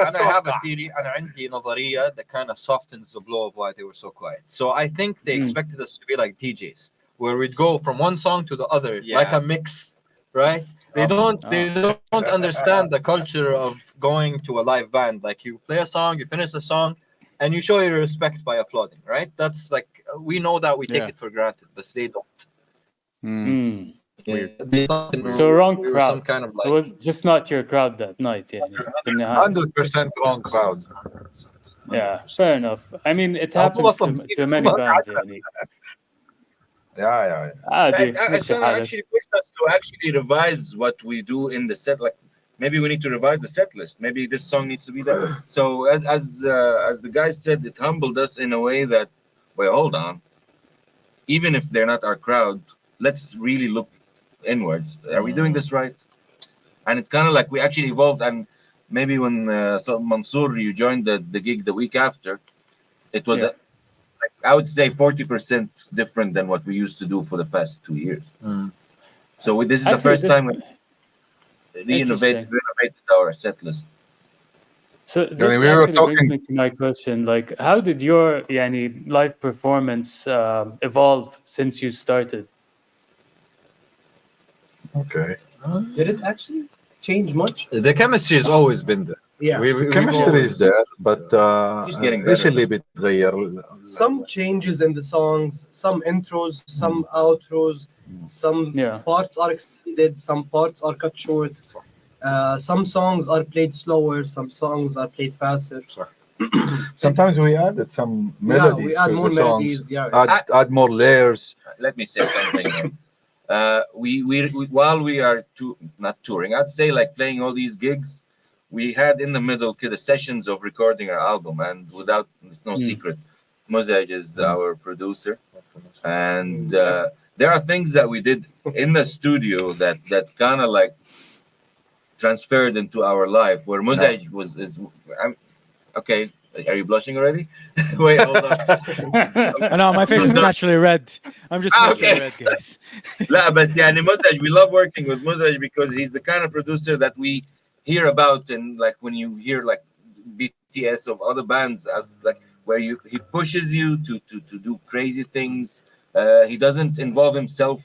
And I have a theory, and عندي نظرية that kind of softens the blow of why they were so quiet. So I think they expected us to be like DJs, where we'd go from one song to the other, like a mix, right? They don't understand the culture of going to a live band. Like you play a song, you finish the song, and you show your respect by applauding, right? That's like we know that we take Yeah. it for granted, but they don't. Weird. They thought so wrong we were crowd. some kind of It like. was just not your crowd that night. Yeah, 100% wrong crowd. yeah, fair enough. I mean, it happens to many bands. يعني. Yeah. عادي It مشي kind of حالك. actually pushed us to actually revise what we do in the set. Like maybe we need to revise the set list. Maybe this song needs to be there. So as the guy said, it humbled us in a way that, wait, hold on. Even if they're not our crowd, let's really look inwards. Are we doing this right? And it kind of like we actually evolved. And maybe when so Mansoor, you joined the gig the week after, it was I would say 40% different than what we used to do for the past 2 years. So this is the Actually, first this- time we renovated our set list. So this we were actually brings talking- me to my question. Like, how did your live performance evolve since you started? Okay. Did it actually change much? The chemistry has always been there. Yeah. Chemistry is there, but Just getting better. ايش اللي بيتغير؟ Some changes in the songs, some intros, some outros, some Yeah. parts are extended, some parts are cut short. Some songs are played slower, some songs are played faster. Sometimes we added some melodies we add to more the songs. melodies, yeah. Add more layers. Let me say something. We while we are not touring, I'd say like playing all these gigs, we had in the middle the sessions of recording our album, and without it's no secret, Mozaj is our producer, and there are things that we did in the studio that kind of like transferred into our life, where Mozaj okay. Are you blushing already? Wait, hold on. No, my face is naturally red. I'm just naturally red, guys. لا بس يعني Mozaj, we love working with Mozaj because he's the kind of producer that we hear about, and like when you hear like BTS of other bands, like where he pushes you to do crazy things. He doesn't involve himself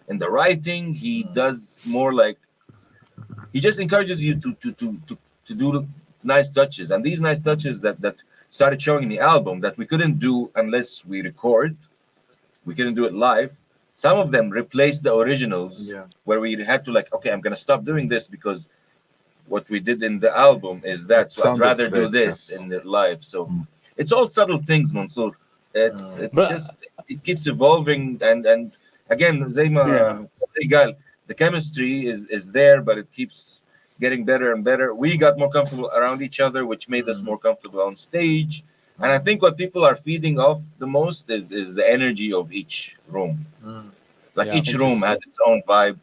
in the writing. He does more like he just encourages you to do nice touches, and these nice touches that started showing in the album that we couldn't do unless we record. We couldn't do it live. Some of them replaced the originals, where we had to like, okay, I'm gonna stop doing this because what we did in the album is that. So I'd rather do this in the live. So it's all subtle things, Mansoor. It's just it keeps evolving, and again, Zayma, the chemistry is there, but it keeps getting better and better. We got more comfortable around each other, which made us more comfortable on stage. And I think what people are feeding off the most is the energy of each room. Like each room has its own vibe,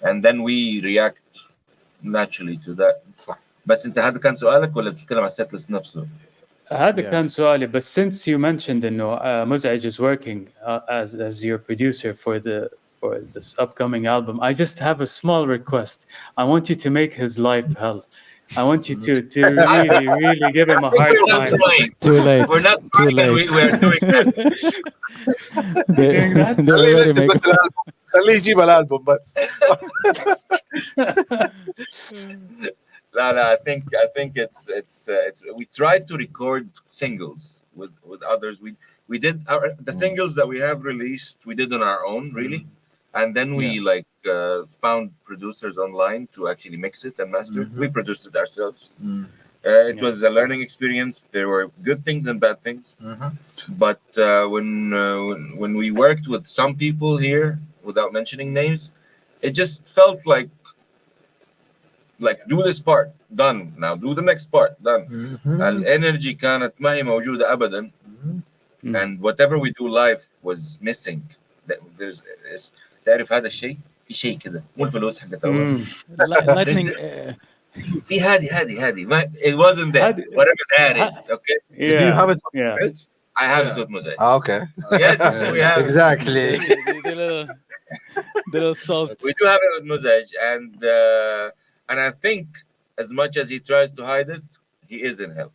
and then we react naturally to that. بس انت هذا كان سؤالك ولا بتتكلم عن السيت ليست نفسه؟ هذا كان سؤالي. But since you mentioned إنه Mozaj is working as your producer for this upcoming album, I just have a small request. I want you to make his life hell. I want you to really give him a hard We're not time. trying. Too late. We're not Too trying, and late. we're doing that. They, doing that? they're خليه already ينزل making. بس الالبوم، خليه يجيب الالبوم بس. No, I think it's we tried to record singles with others. We did the singles that we have released. We did on our own, really, and then we found producers online to actually mix it and master it. We produced it ourselves. It was a learning experience. There were good things and bad things. But when we worked with some people here, without mentioning names, it just felt like do this part done, now do the next part done. الانرجي كانت ما هي موجودة أبدا. And whatever we do live was missing. تعرف هذا الشيء في شيء كده مو الفلوس حقت أول. Lightning. في هذه ما it wasn't there. Whatever that is, okay. Do you have it on Yeah. page? I have it with Mosaic. Okay. Yes, we have it. Exactly. The little salt. We do have it with Mosaic, and I think as much as he tries to hide it, he is in hell.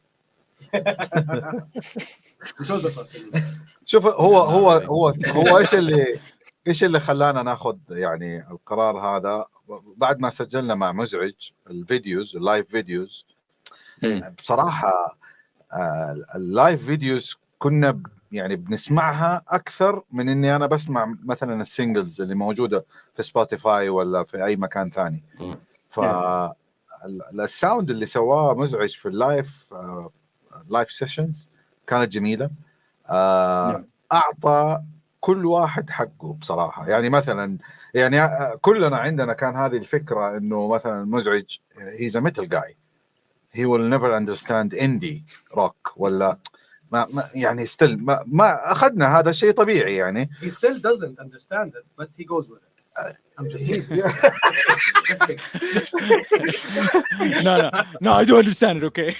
Because of us. شوف هو ايش اللي خلانا ناخذ يعني القرار هذا بعد ما سجلنا مع مزعج الفيديوز اللايف فيديوز. بصراحة اللايف فيديوز كنا يعني بنسمعها أكثر من إني أنا بسمع مثلا السينجلز اللي موجودة في سبوتيفاي ولا في أي مكان ثاني. فالساوند اللي سواه مزعج في اللايف سيشنز كانت جميلة. أعطى كل واحد حقه بصراحة. يعني مثلا يعني كلنا عندنا كان هذه الفكرة إنه مثلا مزعج he's a metal guy, he will never understand indie rock ولا ما يعني still ما أخذنا هذا الشيء طبيعي يعني. He still doesn't understand it, but he goes with it. I'm just kidding. No, I do understand it, okay.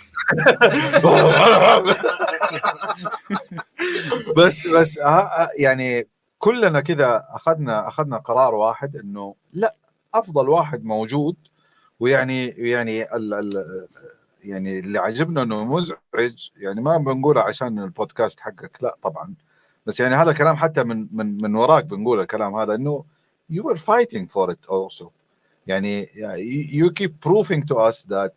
بس يعني كلنا كذا أخذنا قرار واحد إنه لا أفضل واحد موجود. ويعني يعني اللي عجبنا إنه مزعج يعني ما بنقوله عشان البودكاست حقك لا طبعا بس يعني هذا كلام حتى من وراك بنقول الكلام هذا إنه you were fighting for it also. يعني you keep proving to us that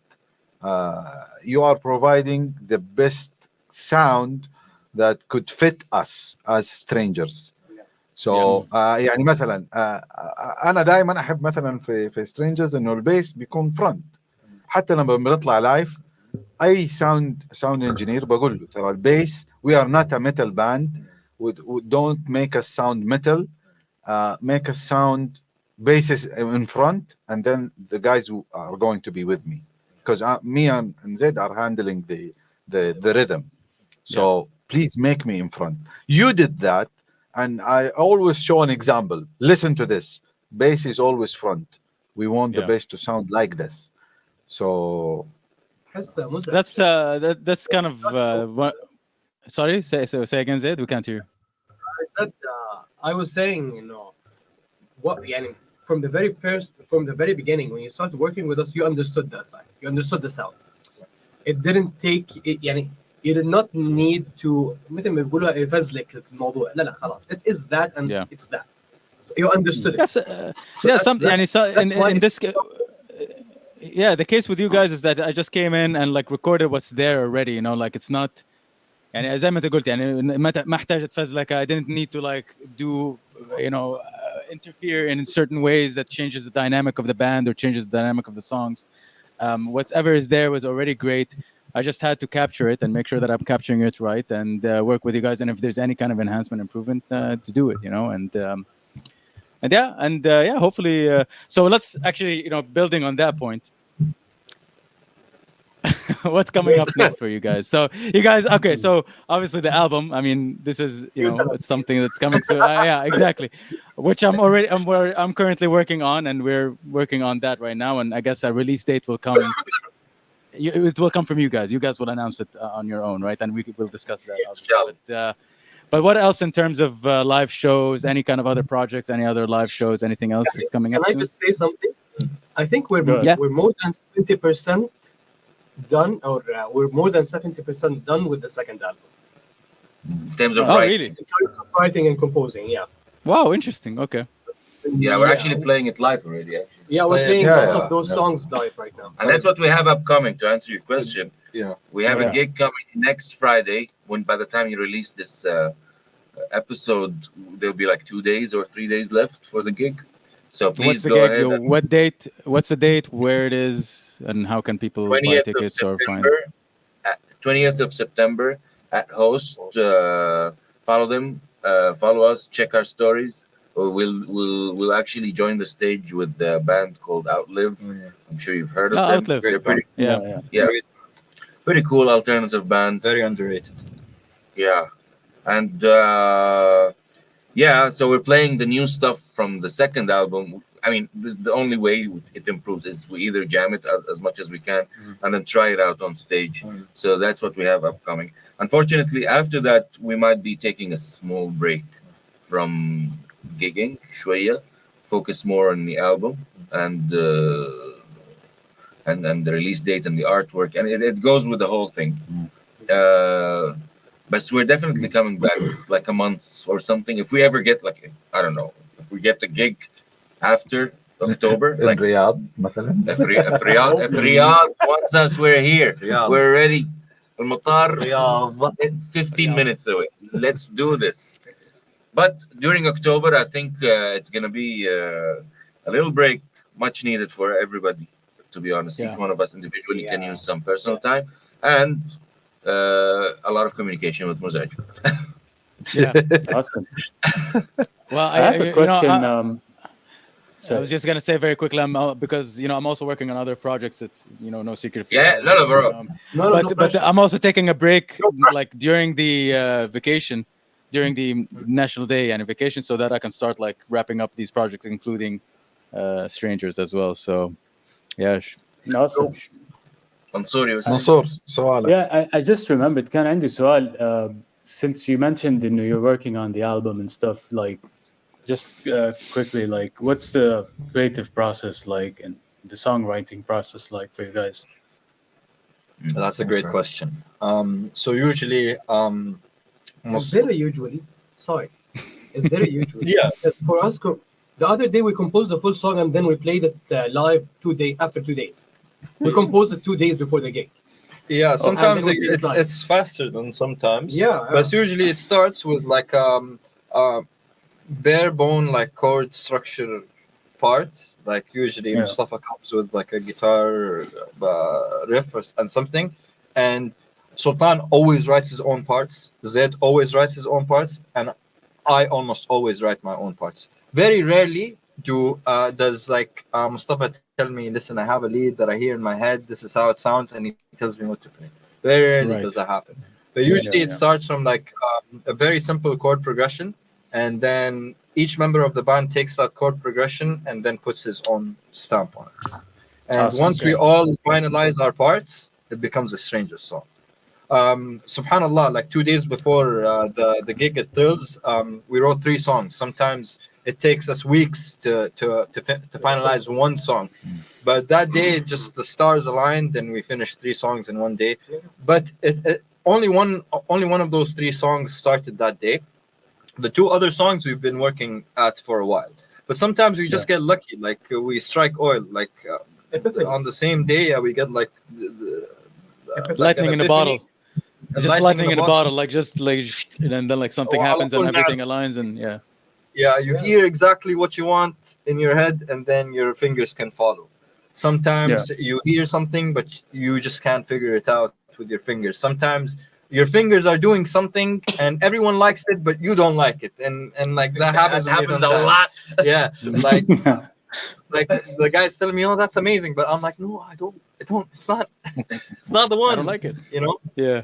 you are providing the best sound that could fit us as strangers. So يعني مثلا أنا دائما أحب مثلا في strangers إنه البيس بيكون front. حتى لما بنطلع لايف أي sound engineer بقول له ترى البيس we are not a metal band, don't make us sound metal, make us sound basses in front and then the guys who are going to be with me because me and Zed are handling the rhythm. So please make me in front. You did that and I always show an example. Listen to this. Bass is always front. We want the bass to sound like this. So that's kind of what. Sorry, say again, Zaid. We can't hear you. I said I was saying, you know, what يعني from the very beginning when you started working with us, you understood that side. You understood the sound. It didn't take يعني you did not need to مثل ما بيقولوا يفزلك الموضوع. لا خلاص. It is that and it's that. You understood it. Yes, in this. The case with you guys is that I just came in and like recorded what's there already. You know, like it's not. يعني زي ما أنت قلت يعني ما احتاج أتفزلك. I didn't need to like do interfere in certain ways that changes the dynamic of the band or changes the dynamic of the songs. Whatever is there was already great. I just had to capture it and make sure that I'm capturing it right and work with you guys. And if there's any kind of enhancement, improvement, to do it, you know, and hopefully. So let's actually, building on that point. What's coming up next for you guys? So you guys, okay. So obviously the album. I mean, this is it's something that's coming soon. Yeah, exactly. Which I'm currently working on, and we're working on that right now. And I guess a release date will come. It will come from you guys. You guys will announce it on your own, right? And we'll discuss that. But what else in terms of live shows? Any kind of other projects? Any other live shows? Anything else that's coming up? Can I just say something? I think we're more than 70% done, or we're more than 70% done with the second album. In terms of Oh, writing. really? In terms of writing and composing, yeah. Wow, interesting. Okay. Yeah, we're actually playing it live already. Actually. Yeah, we're playing Yeah, lots yeah, of those yeah. songs live right now. And that's what we have upcoming. To answer your question, Yeah. we have a Yeah. gig coming next Friday. When by the time you release this episode, there'll be like 2 days or 3 days left for the gig. So please What's the go gig? ahead. And What date? What's the date? Where it is? And how can people buy 20th of tickets or find? September. 20th of September at Host. Follow them. Follow us. Check our stories. Or we'll actually join the stage with the band called Outlive. I'm sure you've heard of Oh, them. Outlive. They're pretty, Yeah. yeah, pretty cool alternative band. Very underrated. Yeah, and yeah, so we're playing the new stuff from the second album. I mean, the only way it improves is we either jam it as much as we can and then try it out on stage. So that's what we have upcoming. Unfortunately, after that, we might be taking a small break from gigging, شوية, focus more on the album and and the release date and the artwork, and it goes with the whole thing. But we're definitely coming back like a month or something. If we ever get like, I don't know, if we get the gig after October, In like Riyadh, مثلا. if Riyadh wants us, we're here. Riyadh. We're ready. المطار Riyadh. 15 minutes away. Let's do this. But during October, I think it's going to be a little break, much needed for everybody, to be honest. Yeah. Each one of us individually can use some personal time and a lot of communication with Mosaic. Yeah. Awesome. Well, I have a question. I was just gonna say very quickly, because I'm also working on other projects. It's no secret. Yeah, no, bro. But I'm also taking a break, like during the vacation, during the National Day and vacation, so that I can start like wrapping up these projects, including Strangers as well. So, yeah. Awesome. منصور سؤالك. Yeah, I just remembered. كان عندي سؤال. Since you mentioned you're working on the album and stuff, like, just quickly, like, what's the creative process like and the songwriting process like for you guys? That's a great question. So usually, Is there a usually? Sorry. Is there a usually? Yeah. For us, the other day we composed the full song and then we played it live after 2 days. We composed it 2 days before the gig. Yeah, sometimes and then it's faster than sometimes. Yeah. But usually it starts with like bare bone like chord structure part. Like usually Mustafa comes with like a guitar riff and something, and Sultan always writes his own parts. Zed always writes his own parts, and I almost always write my own parts. Very rarely does like Mustafa tell me, listen, I have a lead that I hear in my head, this is how it sounds, and he tells me what to play. Very rarely does that happen. But usually it starts from like a very simple chord progression, and then each member of the band takes that chord progression and then puts his own stamp on it. And once we all finalize our parts, it becomes a Strangers song. Subhanallah, like 2 days before the gig at Thrills, we wrote 3 songs. Sometimes it takes us weeks to finalize one song, but that day just the stars aligned and we finished 3 songs in one day. But only one of those 3 songs started that day. The 2 other songs we've been working at for a while, but sometimes we just get lucky, like we strike oil, like on the same day we get like lightning in a bottle. Just lightning in a bottle, like just like, and then like something happens and everything aligns, and you hear exactly what you want in your head, and then your fingers can follow. Sometimes you hear something, but you just can't figure it out with your fingers. Sometimes your fingers are doing something, and everyone likes it, but you don't like it, and like that happens. That happens a lot. Yeah, like the guy's telling me, "Oh, that's amazing," but I'm like, "No, I don't. It's not the one. I don't like it. Yeah.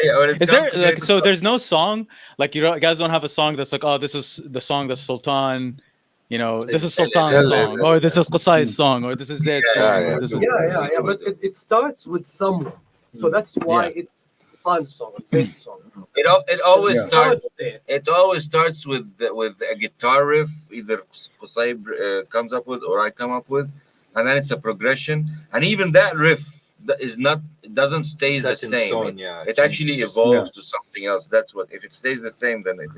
Is there like, so there's no song, like, you guys don't have a song that's like, oh, this is the song that Sultan, this is Sultan's song, or this is Qusay's song, or this is Zaid's song. Yeah, but it starts with someone, so that's why it's Sultan's song, it's Zaid's song. It always starts. It always starts with a guitar riff, either Qusay comes up with or I come up with, and then it's a progression, and even that riff it doesn't stay the Set in same. stone, It it actually changes. evolves to something else. That's what, if it stays the same, then it.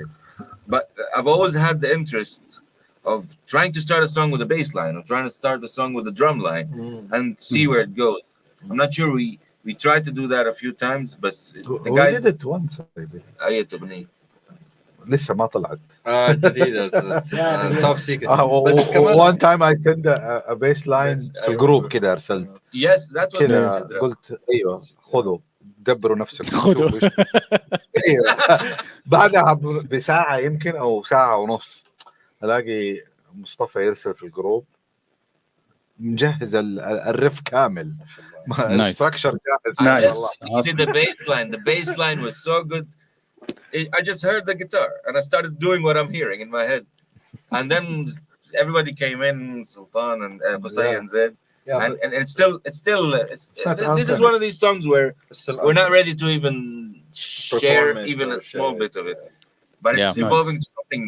But I've always had the interest of trying to start a song with a bass line, or trying to start the song with a drum line, and see where it goes. I'm not sure we tried to do that a few times, but the We guys. did it once. أي أغنية؟ لسه ما طلعت. جديدة. Top secret. بس كمان one time I sent a bass line في الجروب كده أرسلت. Yes, that's what كده قلت أيوه خذوا دبروا نفسكم. خذوا. بعدها بساعة يمكن أو ساعة ونص ألاقي مصطفى يرسل في الجروب مجهز الرف كامل. الستراكشر جاهز. Nice. He did the bass line. The bass line was so good. I just heard the guitar and I started doing what I'm hearing in my head, and then everybody came in, Sultan and Qusay and Zed, and it's still this is one of these songs where we're not ready to even share even a small bit of it, but it's evolving to something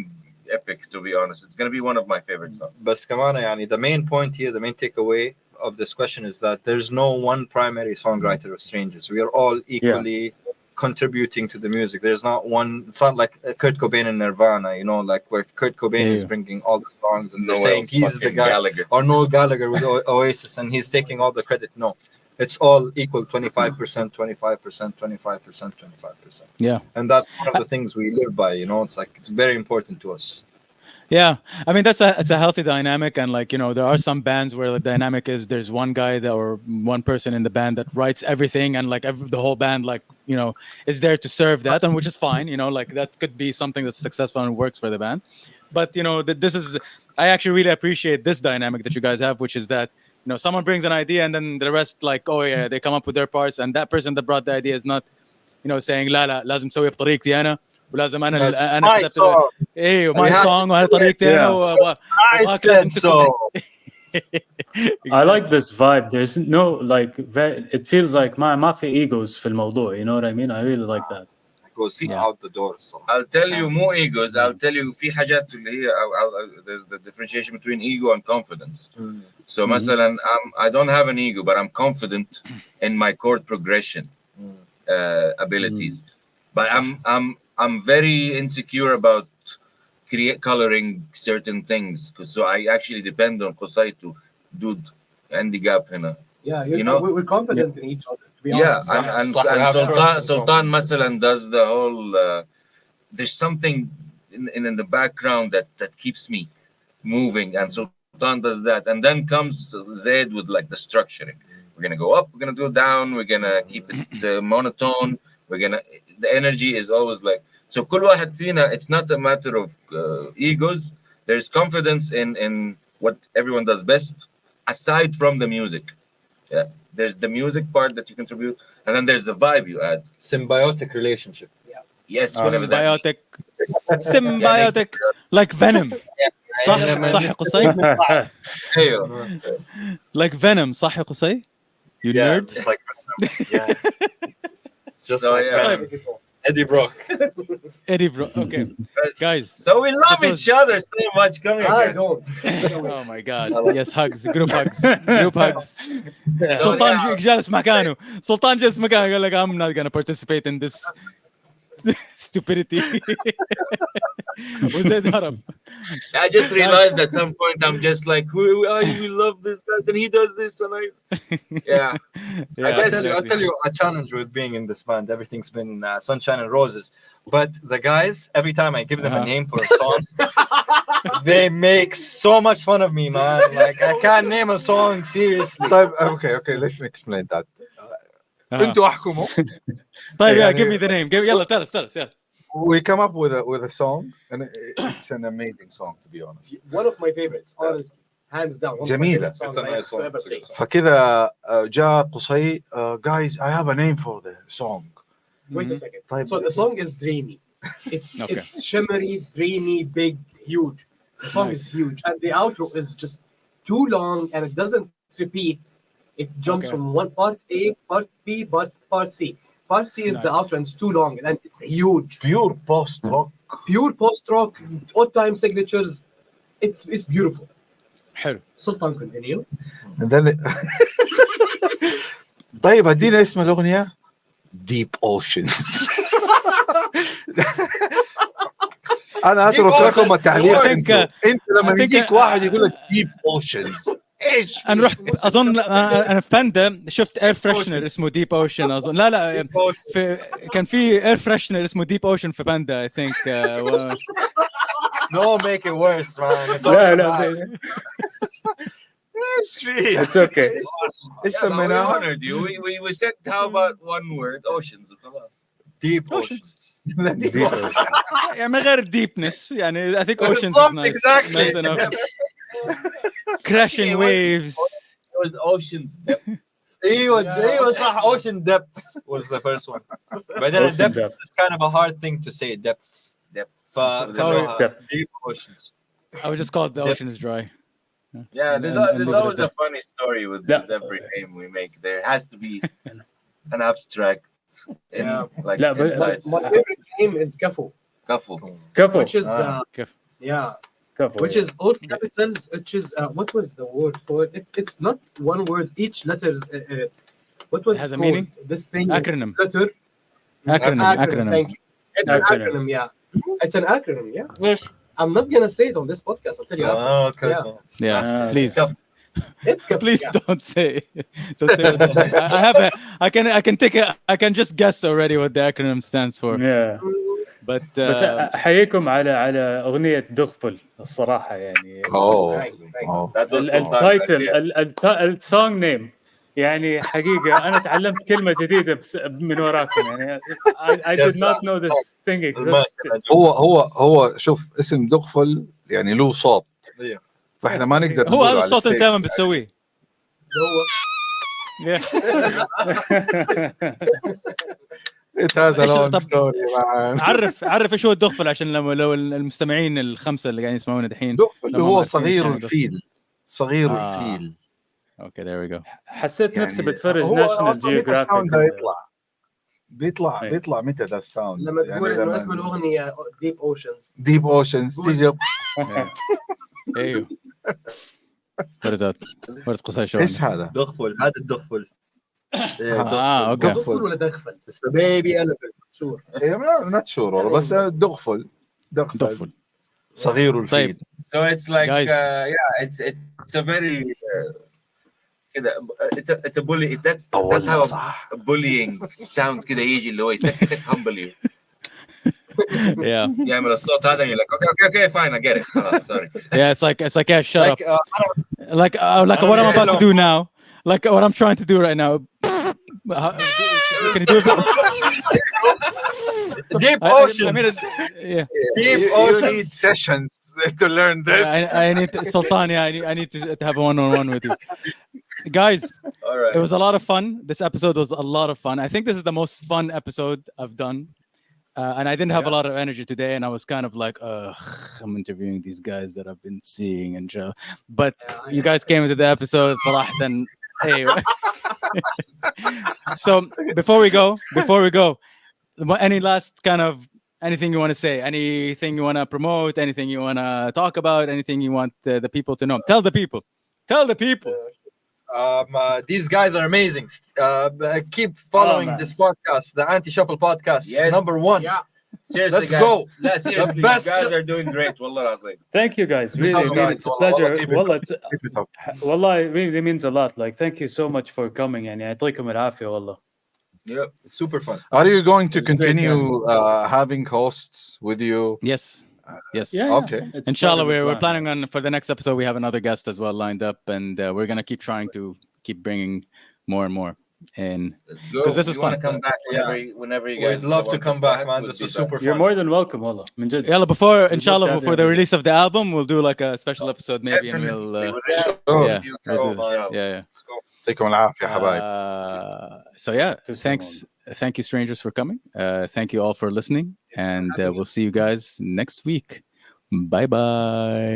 epic. To be honest, it's going to be one of my favorite songs. بس كمان يعني the main point here, the main takeaway of this question is that there's no one primary songwriter of Strangers. We are all equally contributing to the music. There's not one. It's not like Kurt Cobain and Nirvana, you know, like where Kurt Cobain is bringing all the songs and they're saying he's the guy, Gallagher. or Noel Gallagher with Oasis and he's taking all the credit. No, it's all equal, 25%, 25%, 25%, 25%. Yeah, and that's one of the things we live by. You know, it's like it's very important to us. Yeah, I mean it's a healthy dynamic, and like, you know, there are some bands where the dynamic is there's one guy that, or one person in the band that writes everything, and like the whole band, like, you know, is there to serve that, and which is fine, you know, like that could be something that's successful and works for the band. But you know, this is, I actually really appreciate this dynamic that you guys have, which is that, you know, someone brings an idea and then the rest, like, oh yeah, they come up with their parts, and that person that brought the idea is not, you know, saying لا لا لازم سوي بطريقتي انا ولازم انا كتبت ايوه ماي سونج وهي طريقتي انا وابغاك لازم تكتب. I like this vibe. There's no like it feels like ما في egos في الموضوع. You know what I mean? I really like that. It goes out the door. So. I'll tell you more egos. I'll tell you في حاجات اللي هي there's the differentiation between ego and confidence. So مثلا I don't have an ego, but I'm confident in my chord progression abilities. But I'm very insecure about coloring certain things, so I actually depend on Qusay to do the gap هنا. Yeah, you know, we're confident in each other. To be honest. And Sultan Masalan does the whole. There's something in the background that keeps me moving, and Sultan does that, and then comes Zaid with like the structuring. We're gonna go up, we're gonna go down, we're gonna keep it monotone. The energy is always like, so كل واحد فينا, it's not a matter of egos. There's confidence in what everyone does best, aside from the music. Yeah, there's the music part that you contribute, and then there's the vibe you add. Symbiotic relationship. Yes, symbiotic like Venom. صح قصي. Like Venom, صح قصي. You nerd. Just like just like Eddie Brock. Eddie Brock. Okay, guys. So we love each other so much. Come here. I don't. Oh my God. Yes, hugs. Group hugs. Group hugs. Sultan جالس مكانه. Sultan جالس مكانه. قال like, I'm not gonna participate in this stupidity. وزيد هرب. I just realized at some point I'm just like, we love this guy and he does this, and I'll tell you a challenge with being in this band. Everything's been sunshine and roses, but the guys, every time I give them a name for a song, they make so much fun of me, man. Like I can't name a song seriously. Okay, let me explain that. انتوا احكموا. طيب, yeah, give me the name. يلا tell us. Yeah. We come up with a song, and it's an amazing song, to be honest. One of my favorites, honestly, hands down. One جميلة. of my favorite songs I have ever played. فكذا جاء قصي, guys, I have a name for the song. Wait a second. طيب. So the song is dreamy. It's shimmery, dreamy, big, huge. The song is huge, and the outro is just too long, and it doesn't repeat. It jumps from one part A, part B, part C. Part C is the outro, and it's too long, and it's huge. Pure post-rock. Pure post-rock, odd-time signatures. It's beautiful. حلو. Sultan, continue. And then طيب ادينا اسم الاغنيه Deep Oceans. انا اترك لكم التعليق. انت لما يجيك واحد يقول لك Deep Oceans ايش؟ انا رحت اظن انا في باندا شفت اير فريشنر اسمه ديب اوشن اظن. لا كان في اير فريشنر اسمه ديب اوشن في باندا اي ثينك. No, make it worse, man. It's لا ايش فيه؟ it's okay. ايش We سميناها؟ honored you. We said how about one word? Oceans. خلاص. deep oceans. يعني من غير الديبنس يعني I think oceans is nice. Exactly. Nice enough. Crashing waves. It was oceans. ايوه صح. Ocean depths was the first one. But then Ocean depths depths. is kind of a hard thing to say. Depths. Depths. Deep oceans. I would just call it the ocean is dry. Yeah, And there's always a funny story with every name we make. There has to be an abstract like لا, but- inside My favorite name is Kafo, couple. كفو which is yeah, كفو which is all capitals. Which is what was the word for it? It's not one word. Each letter. What was It has it a called? meaning? This thing. Acronym. Letter. Acronym. Thank you. It's an acronym. Yeah. It's an acronym. Yeah. I'm not gonna say it on this podcast. I'll tell you after. Okay. Yeah. Yeah, please. It's Kafo. Please Yeah. don't say what it is. I have I can take I can just guess already what the acronym stands for. Yeah. But بس احييكم على اغنيه دغفل الصراحه يعني. Thanks. That was التايتل السونج نيم يعني حقيقه انا تعلمت كلمه جديده من وراكم يعني. I did not know this thing existed. هو شوف اسم دغفل يعني له صوت فاحنا ما نقدر هو هذا الصوت اللي دائما بتسويه. هو It has a long طب story man. عرف ايش هو الدغفل عشان لو المستمعين الخمسه اللي قاعدين يسمعونا دحين. دغفل هو صغير الفيل. صغير الفيل. اوكي there we go. حسيت نفسي يعني بتفرج هو ناشونال اصلا متى الساوند ده جيوغرافيك. بيطلع متى ده الساوند؟ لما تقول انه اسم الاغنيه Deep Oceans. ديب اوشنز تيجي ايوه. What is that? What is قصاي شو؟ ايش هذا؟ دغفل. هذا الدغفل. اوكي. دغفل ولا دغفل؟ It's a baby elephant. Sure. not sure والله بس دغفل صغير الفيل. طيب. So it's like Guys. yeah, it's a very كده it's a bully. That's how bullying sound كده يجي اللي هو يسكتك humble you. Yeah. يعمل الصوت هذا you're like okay fine I get it. خلاص sorry. Yeah, it's like yeah, shut up. Like what I'm about to do now. Like what I'm trying to do right now. Can you do it? Deep oceans. I mean, yeah. Deep You oceans. need sessions to learn this. I need Sultan. Yeah, I need to have a one-on-one with you, guys. All right. It was a lot of fun. This episode was a lot of fun. I think this is the most fun episode I've done. And I didn't have a lot of energy today, and I was kind of like, I'm interviewing these guys that I've been seeing and but you guys came into the episode, صراحة. Hey. So before we go, any last kind of anything you want to say, anything you want to promote, anything you want to talk about, anything you want the people to know? Tell the people. These guys are amazing. Keep following man. this podcast, the Anti-Shuffle podcast. Yes. Number one. Yeah. Seriously, Let's guys. go. لا seriously, you best- guys are doing great. والله العظيم. Thank you guys. Really, I mean, it's a pleasure. والله it really means a lot. Like, thank you so much for coming. يعني يعطيكم العافية والله. Yep. Super fun. Are you going to It was great, continue having hosts with you? Yes. Yeah. Okay. It's Inshallah, part of the we're plan. planning on for the next episode. We have another guest as well lined up, and we're gonna keep trying to keep bringing more and more. And Let's go. because this is You want fun. to come back whenever you guys We'd love to want come us back, man. we'll This be was back. super You're fun. more than welcome والله من جد. Yalla, before love inshallah to have before you the on. release of the album, we'll do like a special episode maybe, and we'll Definitely. we'll do that. Yeah. Let's go. يعطيكم العافية حبايب. So yeah, تسلم thank you strangers for coming. Thank you all for listening, and we'll see you guys next week. Bye bye.